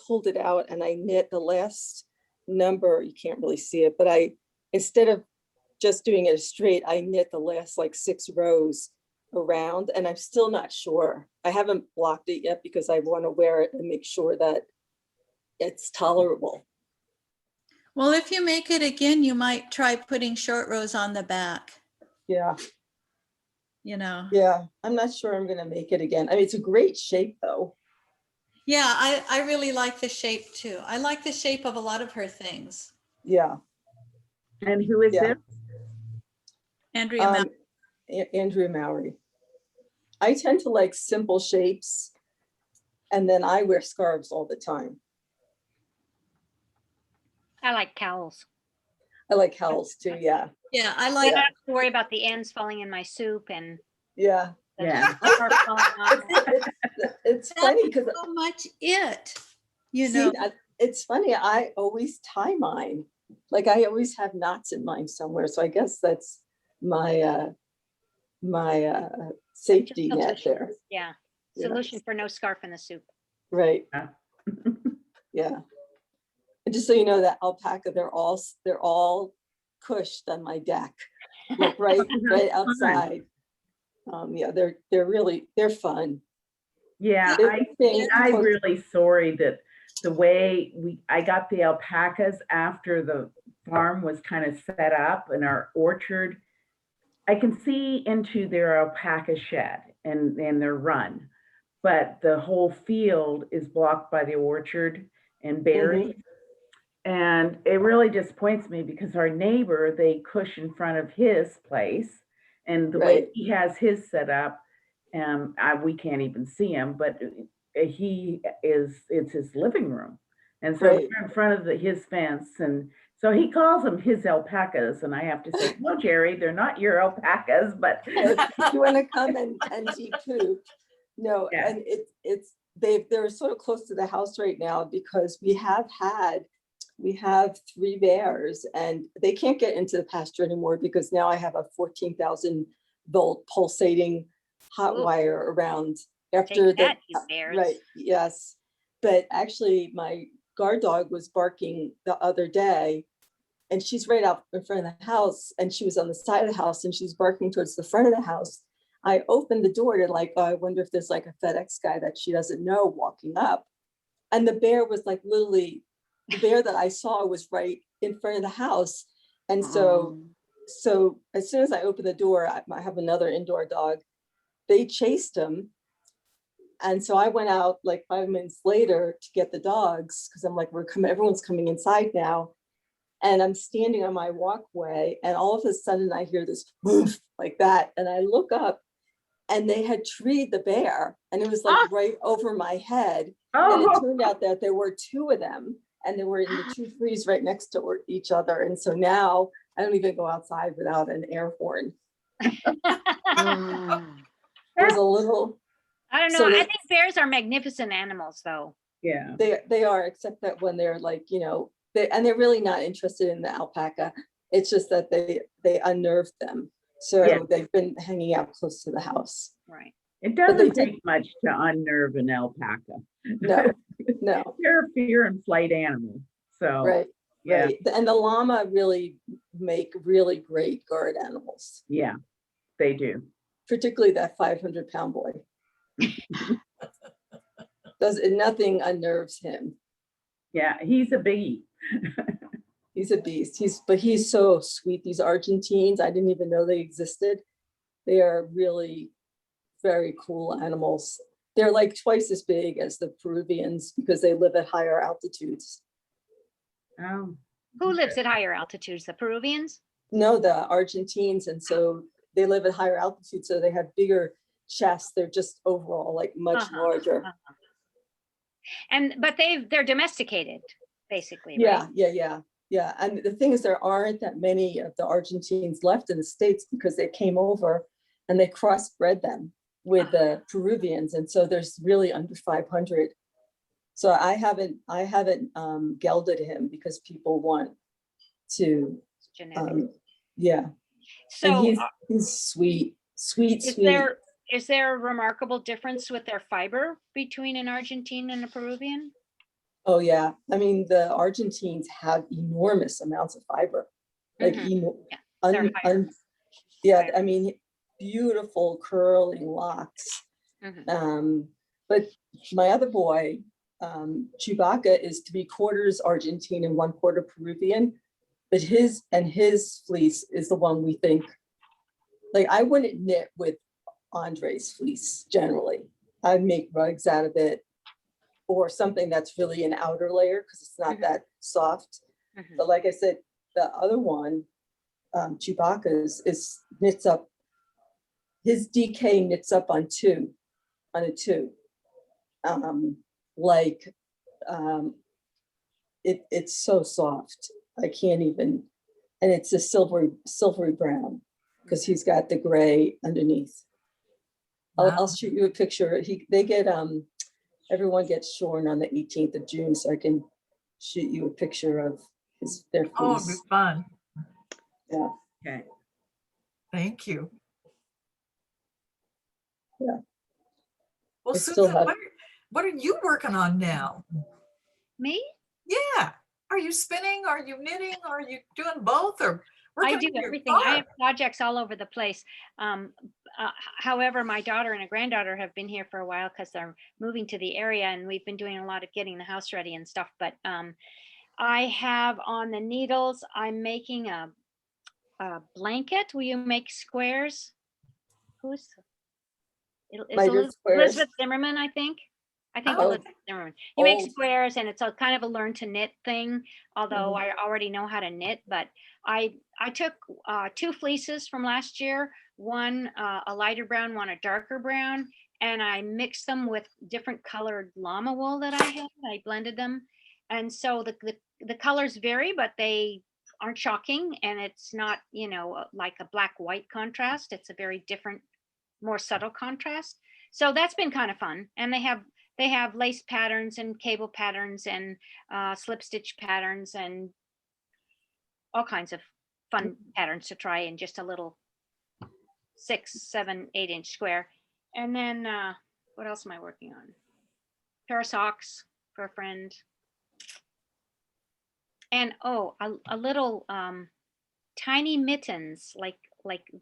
pulled it out and I knit the last number. You can't really see it, but instead of just doing it straight, I knit the last 6 rows around, and I'm still not sure. I haven't blocked it yet because I want to wear it and make sure that it's tolerable. Well, if you make it again, you might try putting short rows on the back, Yeah, you know. yeah. I'm not sure I'm gonna make it again. I mean, it's a great shape though. Yeah, I really like the shape too. I like the shape of a lot of her things. Yeah. And who is Yeah. this? Andrea, Mount. Andrea Mowry. I tend to like simple shapes, and then I wear scarves all the time. I like cowls. I like howls too. Yeah, Yeah, I I like, don't have to worry about the ends falling in my soup and yeah. the Yeah. scarf falling off. It's funny because so much it, you know. it's funny. I always tie mine. Like I always have knots in mine somewhere. So I guess that's my safety net Solution. there. Yeah. Yeah. Solution for no scarf in the soup. Right. Yeah. Yeah. And just so you know, that alpaca, they're all cushed on my deck, like right outside. Yeah, they're fun. Yeah, They're I things I'm for- really sorry that the way I got the alpacas after the farm was kind of set up in our orchard. I can see into their alpaca shed and their run, but the whole field is blocked by the orchard and berries. And it really disappoints me because our neighbor, they cush in front of his place, and the way Right. he has his set up, we can't even see him, but it's his living room. And so Right. we're in front of his fence, and so he calls them his alpacas, and I have to say, no, Jerry, they're not your alpacas, but If you want to come and de-poop, no, Yeah. and they're sort of close to the house right now because we have 3 bears and they can't get into the pasture anymore because now I have a 14,000 volt pulsating hot Ooh. wire around after Take that, you bears. right, yes. But actually my guard dog was barking the other day and she's right out in front of the house and she was on the side of the house and she's barking towards the front of the house. I opened the door to I wonder if there's like a FedEx guy that she doesn't know walking up. And the bear was like literally, the bear that I saw was right in front of the house. And so as soon as I opened the door, I have another indoor dog, they chased him. And so I went out like 5 minutes later to get the dogs because I'm like, everyone's coming inside now. And I'm standing on my walkway and all of a sudden I hear this woof like that. And I look up and they had treed the bear and it was like right over my head. And it turned out that there were 2 of them and they were in the 2 trees right next to each other. And so now I don't even go outside without an air horn. It was a little. I don't know. So I they- think bears are magnificent animals, though. yeah. They are, except that when they're like, they're really not interested in the alpaca. It's just that they unnerved them. So Yeah. they've been hanging out close to the house. Right. It they doesn't did- take much to unnerve an alpaca. No, no, They're a fear and flight animal. So right, yeah, right. And the llama really make really great guard animals, yeah, they do. particularly that 500-pound boy. Nothing unnerves him. Yeah, he's a biggie. He's a beast. But he's so sweet. These Argentines, I didn't even know they existed. They are really very cool animals. They're like twice as big as the Peruvians because they live at higher altitudes. Oh, Who lives at higher altitudes? The Peruvians? No, the Argentines. And so they live at higher altitudes. So they have bigger chests. They're just overall like much larger. But they're domesticated, basically, Yeah, right? yeah. And the thing is, there aren't that many of the Argentines left in the States because they came over and they crossbred them with the Peruvians. And so there's really under 500. So I haven't gelded him because people want to, Genetic. yeah. So And he's sweet. is there a remarkable difference with their fiber between an Argentine and a Peruvian? Oh yeah. I mean, the Argentines have enormous amounts of fiber. Like they're higher. yeah, I mean, beautiful curling locks. Mhm. But my other boy, Chewbacca, is 3/4 Argentine and 1/4 Peruvian. But his fleece is the one we think, like, I wouldn't knit with Andre's fleece generally. I'd make rugs out of it or something that's really an outer layer because it's not that soft. Mhm. But like I said, the other one, Chewbacca's, is knits up, his DK knits up on a two. Like, it's so soft. I can't even, and it's a silvery brown because he's got the gray underneath. I'll shoot you a picture. They get, everyone gets shorn on the 18th of June, so I can shoot you a picture of their Oh, it'd be fleece. fun. Yeah. Okay. Thank you. Yeah. Well, I still Susan, have- what are you working on now? Me? Yeah. Are you spinning? Are you knitting? Are you doing both? Or I working do on your everything. I farm? have projects all over the place. However, my daughter and a granddaughter have been here for a while because they're moving to the area, and we've been doing a lot of getting the house ready and stuff. But I have on the needles, I'm making a blanket. Will you make squares? Who's Miter squares. Elizabeth Zimmerman, I think. Oh. Elizabeth Zimmerman. You make Oh. squares, and it's a kind of a learn to knit thing, although Mhm. I already know how to knit. But I took 2 fleeces from last year, one a lighter brown, one a darker brown, and I mixed them with different colored llama wool that I had. I blended them, and so the colors vary, but they aren't shocking, and it's not, you know, like a black white contrast. It's a very different, more subtle contrast. So that's been kind of fun. And they have lace patterns and cable patterns and slip stitch patterns and all kinds of fun patterns to try in just a little 6, 7, 8-inch square. And then what else am I working on? Pair of socks for a friend. And a little tiny mittens, like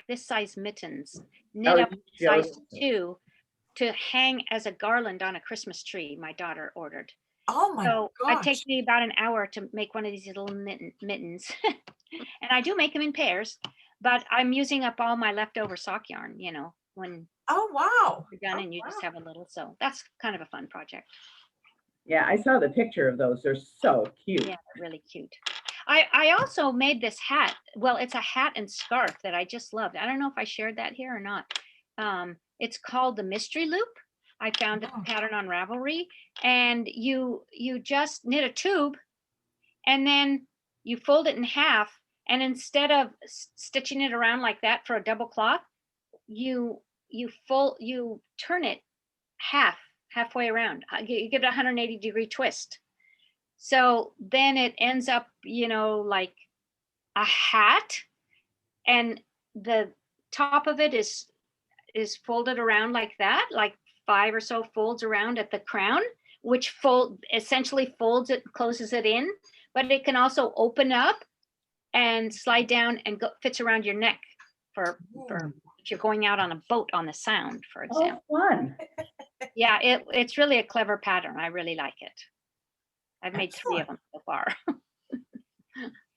this size mittens, knit Oh, up you size showed- 2 to hang as a garland on a Christmas tree. My daughter ordered. Oh my So it gosh. takes me about an hour to make one of these little mittens. And I do make them in pairs, but I'm using up all my leftover sock yarn, you know, when Oh, wow. you're done Oh, and you just wow. have a little. So that's kind of a fun project. Yeah, I saw the picture of those. They're so cute. Yeah, really cute. I also made this hat. Well, it's a hat and scarf that I just loved. I don't know if I shared that here or not. It's called the Mystery Loop. I found the Oh. pattern on Ravelry, and you just knit a tube, and then you fold it in half, and instead of stitching it around like that for a double cloth, you turn it halfway around. You give it a 180-degree twist. So then it ends up, you know, like a hat, and the top of it is folded around like that, like 5 or so folds around at the crown, which essentially folds it, closes it in, but it can also open up and slide down and fits around your neck for if you're going out on a boat on the Sound, for example. Oh, fun. Yeah, it's really a clever pattern. I really like it. I've made 3 of Excellent. them so far.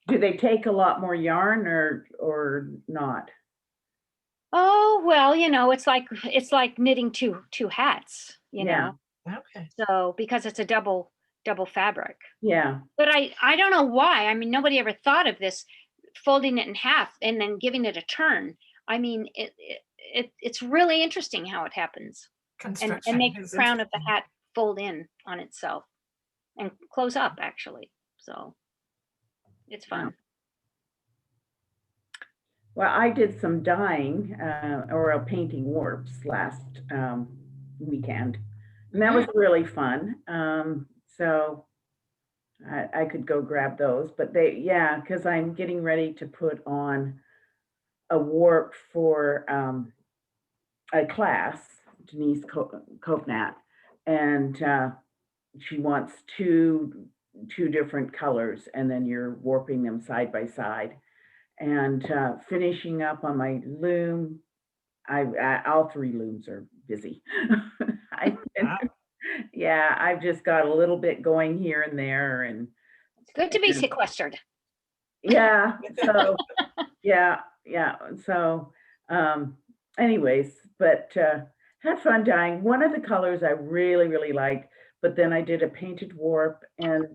Do they take a lot more yarn or not? Oh, well, you know, it's like knitting two hats, you Yeah. know. Okay. So because it's a double fabric. Yeah. But I don't know why. I mean, nobody ever thought of this, folding it in half and then giving it a turn. I mean, it's really interesting how it happens. And Construction make the is crown of the interesting. hat fold in on itself and close up, actually. So it's fun. Well, I did some dyeing or painting warps last weekend, and that was really fun. So I could go grab those, but because I'm getting ready to put on a warp for a class, Denise Kovnat, and she wants two different colors, and then you're warping them side by side. And finishing up on my loom all 3 looms are busy. I, Wow. yeah, I've just got a little bit going here and there, and It's good to be and- sequestered. yeah, so yeah, so anyways, but had fun dyeing. One of the colors I really liked, but then I did a painted warp, and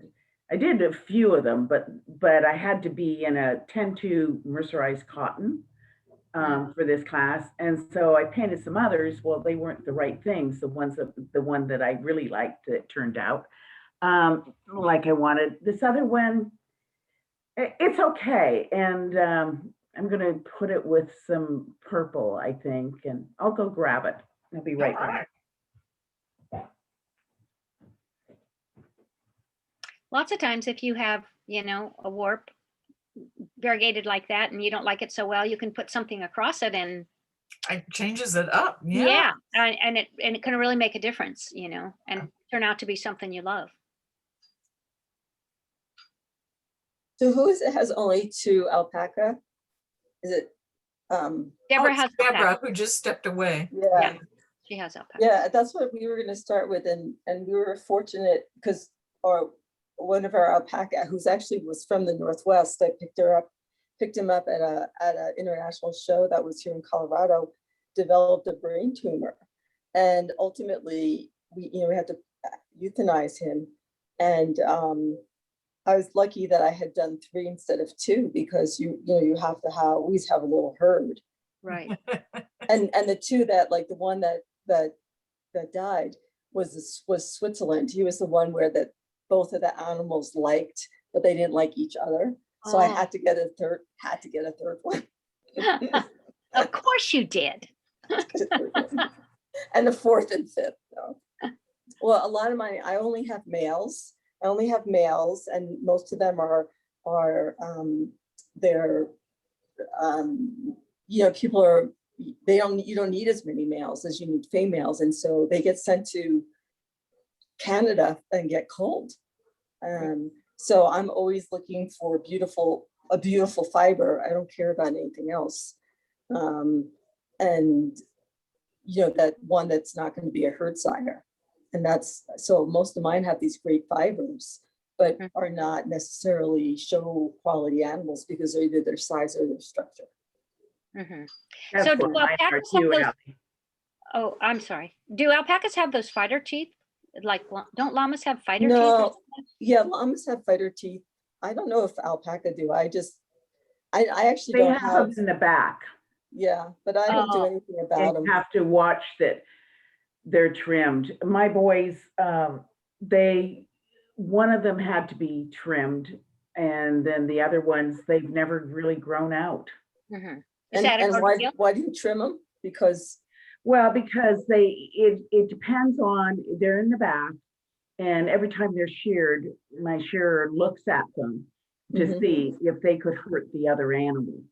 I did a few of them, but I had to be in a 10-2 mercerized cotton for this class, and so I painted some others. Well, they weren't the right things. The one that I really liked that turned out like I wanted. This other one, it's okay, and I'm gonna put it with some purple, I think, and I'll go grab it. I'll be right back. Lots of times if you have, you know, a warp variegated like that and you don't like it so well, you can put something across it and It changes it up. yeah, and it can really make a difference, you know, and turn out to be something you love. So who is it has only 2 alpaca? Is it, Deborah Oh, has Deborah, alpaca. who just stepped away. yeah, She has alpaca. yeah, that's what we were gonna start with, and we were fortunate because one of our alpaca, who's actually was from the Northwest, I picked him up at a international show that was here in Colorado, developed a brain tumor. And ultimately we had to euthanize him. And I was lucky that I had done 3 instead of 2, because you have to always have a little herd. Right. And the 2 that, like the one that died was Switzerland. He was the one where that both of the animals liked, but they didn't like each other. So I had to get a third one. Of course you did. And the 4th and 5th. No. Well, a lot of I only have males. And most of them are they're people are, you don't need as many males as you need females, and so they get sent to Canada and get culled. So I'm always looking for a beautiful fiber. I don't care about anything else. And that one that's not going to be a herd sire. And that's, so most of mine have these great fibers, but are not necessarily show quality animals because they're either their size or their structure. That's So what do mine are alpacas have too, those? Ellie. Oh, I'm sorry. Do alpacas have those fighter teeth? Like, don't llamas have fighter teeth? No, yeah, llamas have fighter teeth. I don't know if alpaca do. I actually They don't have have, them in the back, yeah, but I don't do Oh. anything about and them. you have to watch that they're trimmed. My boys, one of them had to be trimmed, and then the other ones, they've never really grown out. Is And, that a and good deal? why do you trim them? Because, Well, because it depends on, they're in the back, and every time they're sheared, my shearer looks at them to Mhm. see if they could hurt the other animal,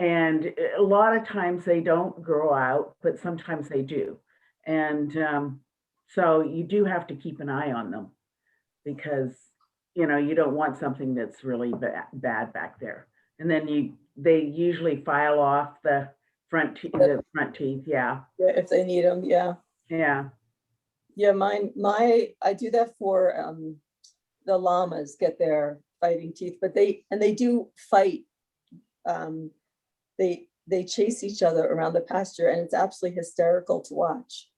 and a lot of times they don't grow out, but sometimes they do. And so you do have to keep an eye on them, because you don't want something that's really bad back there. And then they usually file off the front teeth, yeah. yeah, if they need them, yeah. Yeah. Yeah, I do that for the llamas, get their fighting teeth, but they do fight. They chase each other around the pasture, and it's absolutely hysterical to watch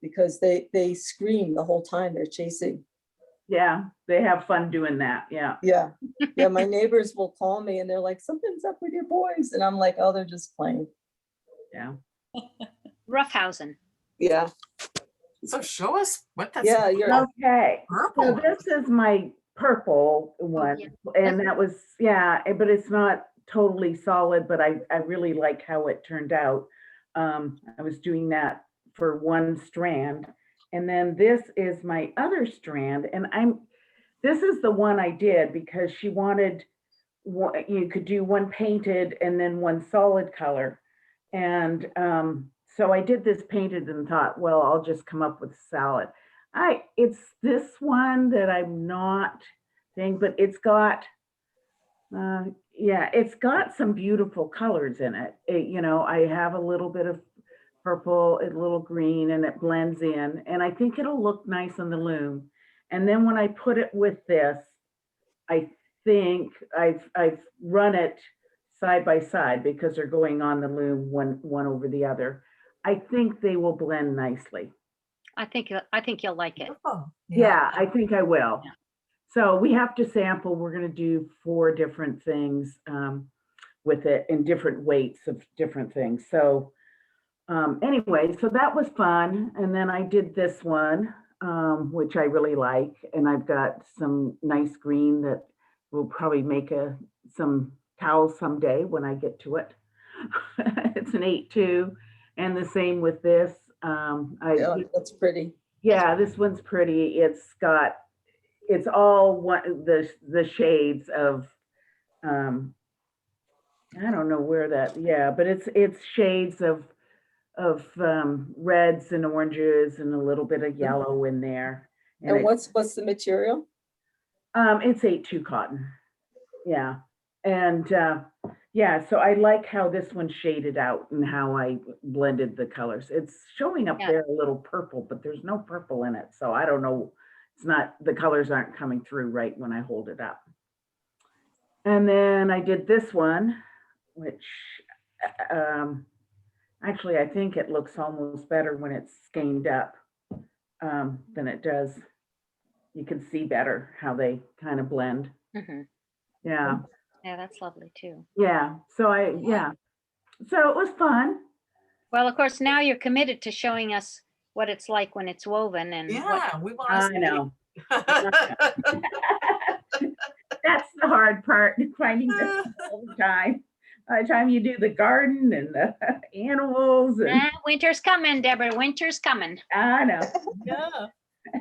because they scream the whole time they're chasing. Yeah, they have fun doing that. Yeah. Yeah, yeah. My neighbors will call me and they're like, "Something's up with your boys," and I'm like, "Oh, they're just playing." Yeah. Roughhousing. Yeah. So show us what that's. Yeah, you're Okay. Purple. So this is my purple one, and that was, but it's not totally solid, but I really like how it turned out. I was doing that for one strand, and then this is my other strand, and this is the one I did because she wanted, you could do one painted and then one solid color. And so I did this painted and thought, well, I'll just come up with solid. It's this one that I'm not saying, but it's got Yeah, it's got some beautiful colors in it. You know, I have a little bit of purple, a little green, and it blends in. And I think it'll look nice on the loom. And then when I put it with this, I think I've run it side by side because they're going on the loom one over the other. I think they will blend nicely. I think you'll like it. Beautiful. Yeah, I think I will. So we have to sample. We're going to do 4 different things with it in different weights of different things. So anyway, so that was fun. And then I did this one, which I really like. And I've got some nice green that will probably make some towels someday when I get to it. It's an 8-2. And the same with this. Yeah, that's pretty. Yeah, this one's pretty. It's all the shades of I don't know where that, yeah, but it's shades of reds and oranges and a little bit of yellow in there. And what's the material? It's 8-2 cotton. Yeah. And yeah, so I like how this one shaded out and how I blended the colors. It's showing up there a little purple, but there's no purple in it. So I don't know. The colors aren't coming through right when I hold it up. And then I did this one, which actually I think it looks almost better when it's skeined up than it does. You can see better how they kind of blend. Mm-hmm. Yeah. Yeah, that's lovely too. Yeah. So so it was fun. Well, of course, now you're committed to showing us what it's like when it's woven and we want I know. That's the hard part, finding this all the time. By the time you do the garden and the animals. And, winter's coming, Deborah. Winter's coming. I know. Yeah.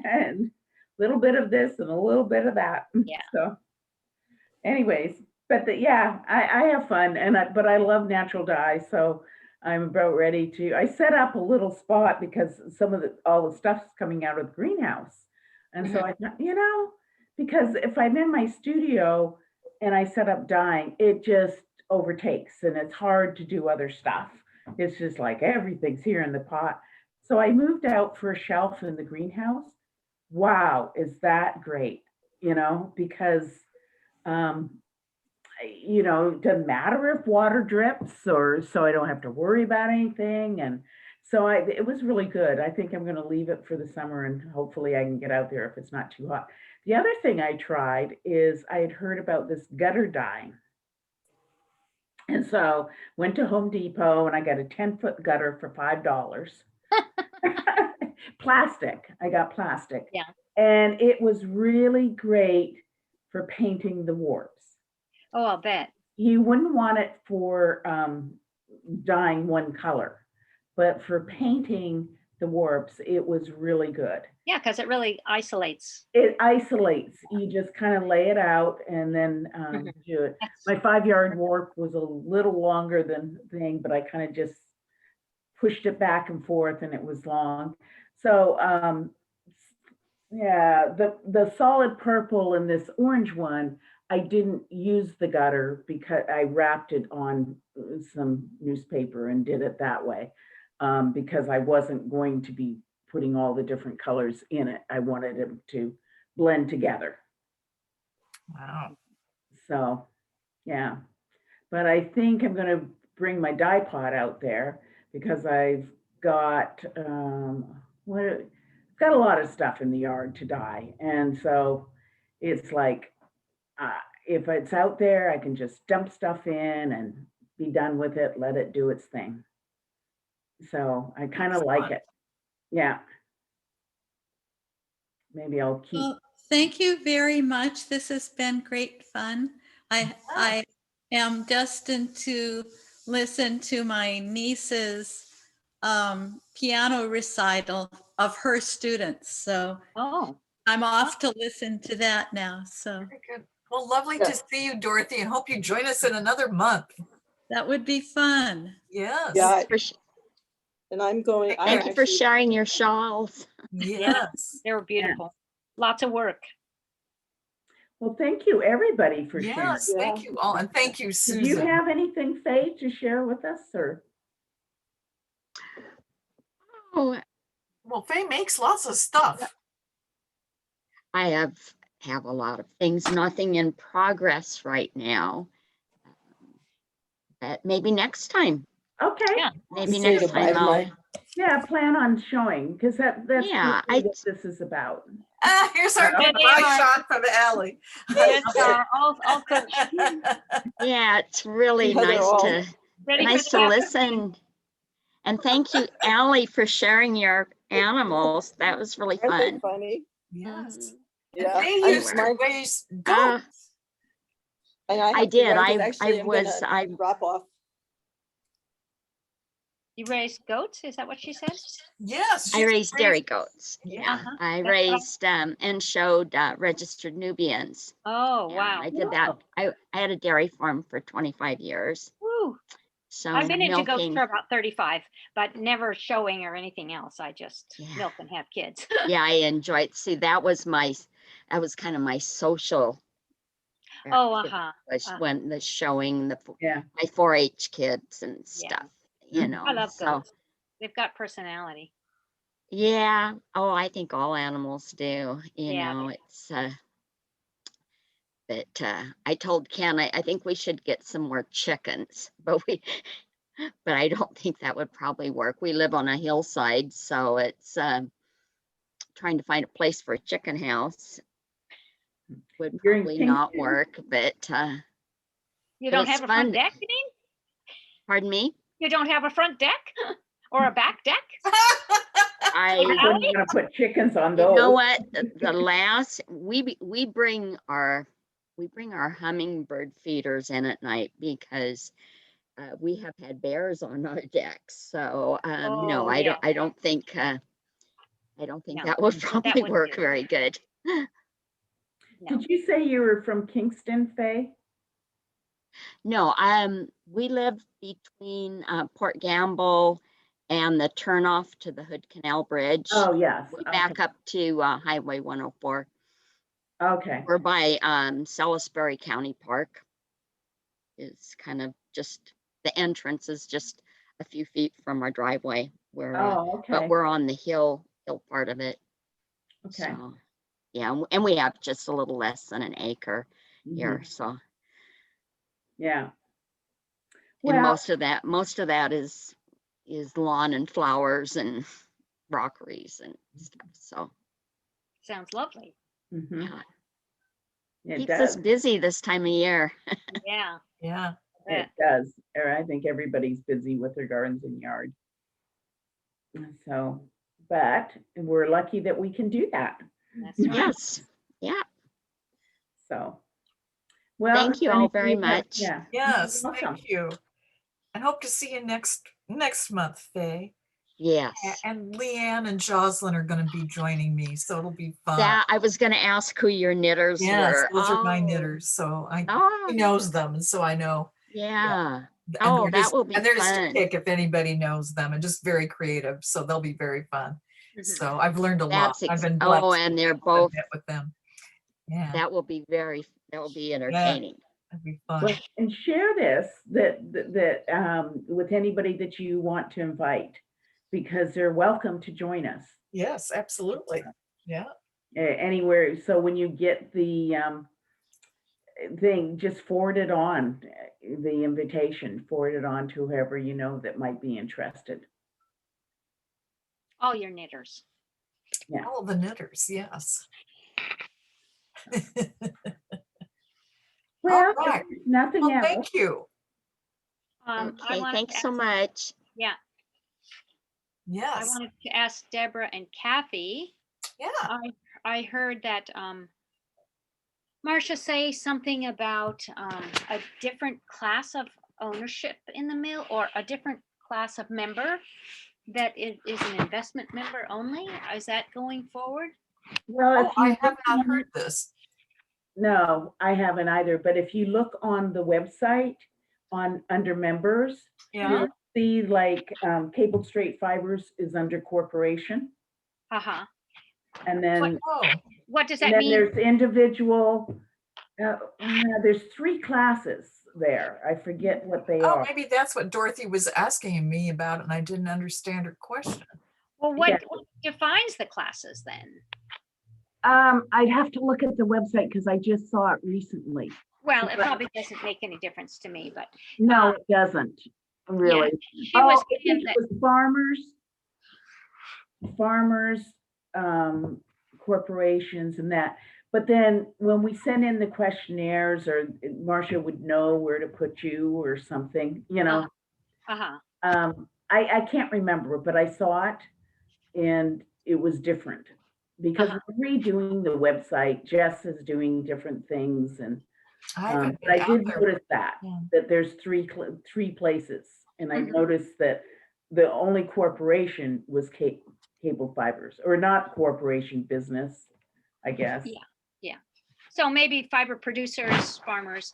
And a little bit of this and a little bit of that. Yeah. So anyways, but I have fun but I love natural dye. So I'm about ready to, I set up a little spot because all the stuff's coming out of the greenhouse. And so I thought, because if I'm in my studio and I set up dyeing, it just overtakes and it's hard to do other stuff. It's just like everything's here in the pot. So I moved out for a shelf in the greenhouse. Wow, is that great? Because it doesn't matter if water drips so I don't have to worry about anything. And so it was really good. I think I'm going to leave it for the summer and hopefully I can get out there if it's not too hot. The other thing I tried is I had heard about this gutter dyeing. And so went to Home Depot and I got a 10-foot gutter for $5. Plastic. I got plastic. Yeah. And it was really great for painting the warps. Oh, I'll bet. You wouldn't want it for dyeing one color, but for painting the warps, it was really good. Yeah, because it really isolates. It isolates. You just kind of lay it out and then do it. My 5-yard warp was a little longer than the thing, but I kind of just pushed it back and forth and it was long. So yeah, the solid purple and this orange one, I didn't use the gutter because I wrapped it on some newspaper and did it that way because I wasn't going to be putting all the different colors in it. I wanted them to blend together. Wow. So, yeah. But I think I'm going to bring my dye pot out there because I've got got a lot of stuff in the yard to dye. And so it's like, if it's out there, I can just dump stuff in and be done with it, let it do its thing. So I kind of like it. Yeah. Maybe I'll keep. Well, thank you very much. This has been great fun. I am destined to listen to my niece's piano recital of her students. So I'm off to listen to that now. So very good. Well, lovely to see you, Dorothy, and hope you join us in another month. That would be fun. Yes. Yeah. And I'm going. Thank you for sharing your shawls. Yes. They were beautiful. Lots of work. Well, thank you, everybody, for sharing. Yes, thank you all. And thank you, Did you Susan. have anything, Faye, to share with us, or? Oh, Well, Faye makes lots of stuff. I have a lot of things, nothing in progress right now. But maybe next time. Okay. Yeah. Maybe Say next goodbye time to I'll. my- Yeah, plan on showing, because that's Yeah, really what this is about. Here's our Yeah. goodbye shot from Allie. It's all cooked. Yeah, it's really Yeah, they're nice all to Ready for nice the to captain? listen. And thank you, Allie, for sharing your animals. That was really Aren't they fun. funny? Yes. Mhm. Yeah. They I'm used to smart. raise Uh, goats. And I I have to did. run, 'cause I actually I'm was gonna I drop off. You raise goats? Is that what she said? Yes. I she's raised dairy goats. Yeah. Uh-huh. I That's what I- raised and showed registered Nubians. Oh, Yeah, wow. I did that. I had a dairy farm for 25 years. Woo. So I've been into goats milking. for about 35, but never showing or anything else. I just Yeah. milk and have kids. Yeah, I enjoyed. See, that was kind of my social. Oh, activity, uh-huh. was when the showing Yeah. my 4-H kids and Yeah. stuff. You know. I love So goats. They've got personality. yeah. Oh, I think all animals do. You Yeah, know, it's but I told Ken I think we should get some more chickens, but I don't think that would probably work. We live on a hillside, so it's trying to find a place for a chicken house would You're in probably not Kingston? work, but You but don't it's have a front fun. deck, you mean? Pardon me? You don't have a front deck or a back deck? I You wouldn't want to put chickens on You those. know what? The last we bring our hummingbird feeders in at night because we have had bears on our decks. So no, Oh, I yeah. don't think No, that would probably wouldn't work do. very good. No. Did you say you were from Kingston, Faye? No, we live between Port Gamble and the turnoff to the Hood Canal Bridge. Oh, yes. We back up to Highway 104. Okay. We're by Salisbury County Park. It's kind of just the entrance is just a few feet from our driveway. Oh, okay. But we're on the hill part of it. Okay. So yeah, and we have just a little less than an acre here. Mhm. So Yeah. and Well, most of that is lawn and flowers and rockeries and stuff. So Sounds lovely. mhm. yeah, It keeps us does. busy this time of year. Yeah. Yeah. It does. Or I think everybody's busy with their gardens and yard. So, but we're lucky that we can do that. That's right. Yes. Yeah. So, well, Thank you if all any- very much. Yeah. Yes. You're welcome. Thank you. And hope to see you next month, Faye. Yes. And Leanne and Jocelyn are going to be joining me, so it'll be fun. That I was going to ask who your knitters Yes, were. those are my Oh. knitters, so Oh, he knows them, and so I know. yeah. And Oh, they're that just, will be and they're just a fun. pick if anybody knows them, and just very creative, so they'll be very fun. Mhm. So I've learned a lot. That's I've been blessed. oh, and they're to both. knit with them. Yeah, That will be entertaining. that'd be fun. Well, and share this with anybody that you want to invite, because they're welcome to join us Yes, absolutely. Yeah. anywhere. So when you get the thing, just forward it on, the invitation, forward it on to whoever you know that might be interested. All your knitters. All the knitters, yes. Well, All right. if there's nothing Well, else. thank you. I Okay, wanted thanks to so ask- much. Yeah. I Yes. wanted to ask Deborah and Kathy. Yeah. I heard that Marcia say something about a different class of ownership in the mill, or a different class of member that is an investment member only. Is that going forward? Well, Oh, if you I have look not on- heard this. No, I haven't either. But if you look on the website under members, Yeah. you'll see like Cable Strait Fibers is under corporation. Uh-huh. And then, Oh, What does and that then mean? there's individual, There's 3 classes there. I forget what they Oh, are. maybe that's what Dorothy was asking me about and I didn't understand her question. Well, Yeah. what defines the classes then? I'd have to look at the website because I just saw it recently. Well, it But- probably doesn't make any difference to me, but No, it doesn't, really. she Oh, was I saying think that, it was farmers, corporations and that. But then when we send in the questionnaires, or Marcia would know where to put you or something, you know. uh-huh. I can't remember, but I saw it and it was different. Because we're redoing the website, Jess is doing different things and I haven't but I been out did there. notice that Yeah. there's three places. And I Mhm. noticed that the only corporation was Cable Fibers, or not corporation, business, I guess. Yeah. So maybe fiber producers, farmers,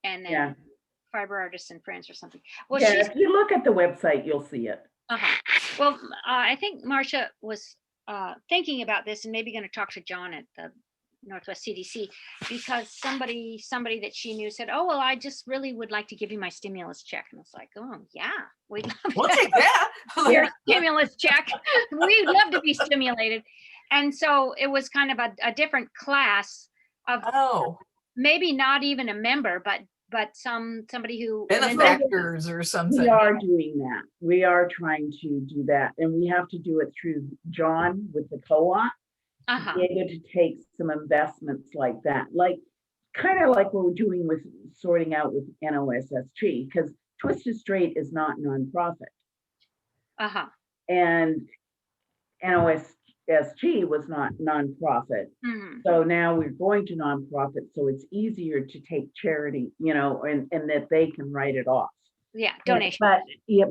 and Yeah. then fiber artists and friends or something. Well, Yeah, she's, if you look at the website, you'll see it. well, I think Marcia was thinking about this and maybe going to talk to John at the Northwest CDC, because somebody that she knew said, oh, well, I just really would like to give you my stimulus check. And I was like, oh yeah, we'd love We'll to. take that. Your stimulus check. We'd love to be stimulated. And so it was kind of a different class of Oh, maybe not even a member, but somebody who benefactors or something. We are doing that. We are trying to do that. And we have to do it through John with the co-op. To be able to take some investments like that, like kind of like what we're doing with sorting out with NOSSG, because Twisted Strait is not nonprofit. And NOSSG was not nonprofit. So now we're going to nonprofit, so it's easier to take charity, you know, and that they can write it off. Yeah, donation.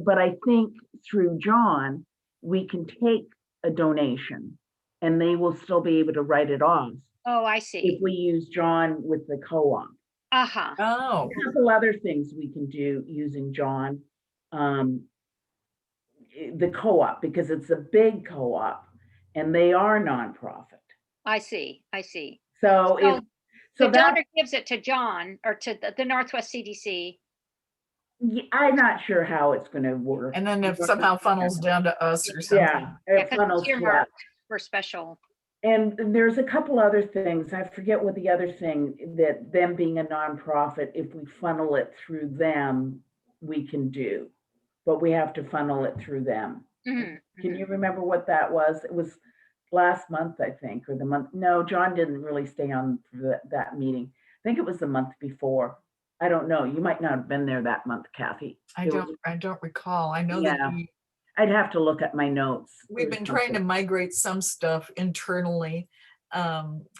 But I think through John, we can take a donation and they will still be able to write it off. Oh, I see. If we use John with the co-op. Oh. A couple other things we can do using John. The co-op, because it's a big co-op and they are nonprofit. I see. So the donor gives it to John or to the Northwest CDC. I'm not sure how it's going to work. And then if somehow funnels down to us or something. Yeah, it funnels to us. For special. And there's a couple other things. I forget what the other thing, that them being a nonprofit, if we funnel it through them, we can do. But we have to funnel it through them. Can you remember what that was? It was last month, I think, or the month. No, John didn't really stay on for that meeting. I think it was the month before. I don't know. You might not have been there that month, Kathy. I don't recall. I know that I'd have to look at my notes. We've been trying to migrate some stuff internally,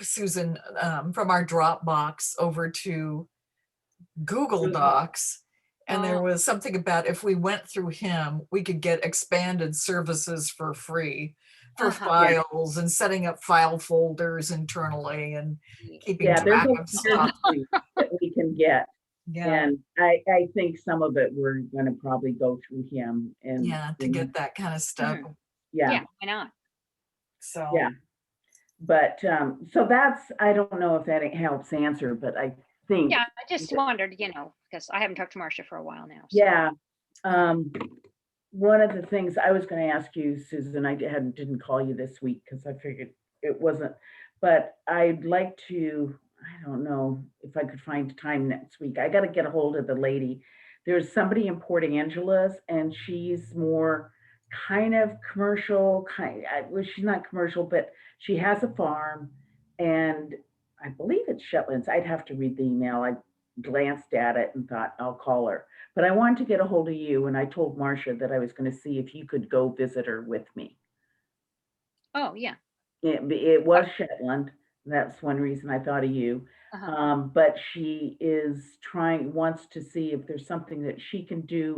Susan, from our Dropbox over to Google Docs. And there was something about if we went through him, we could get expanded services for free for files and setting up file folders internally and keeping track of stuff that we can get. Yeah. And I think some of it we're going to probably go through him and to get that kind of stuff. Yeah, why not? So yeah, but so that's, I don't know if that helps answer, but I think I just wondered, because I haven't talked to Marcia for a while now. So. Yeah. One of the things I was going to ask you, Susan, I didn't call you this week because I figured it wasn't, but I'd like to, I don't know if I could find time next week. I got to get a hold of the lady. There's somebody in Port Angeles and she's more kind of commercial, well, she's not commercial, but she has a farm and I believe it's Shetlands. I'd have to read the email. I glanced at it and thought I'll call her, but I wanted to get a hold of you. And I told Marcia that I was going to see if you could go visit her with me. Oh yeah. It was Shetland. That's one reason I thought of you. But she is wants to see if there's something that she can do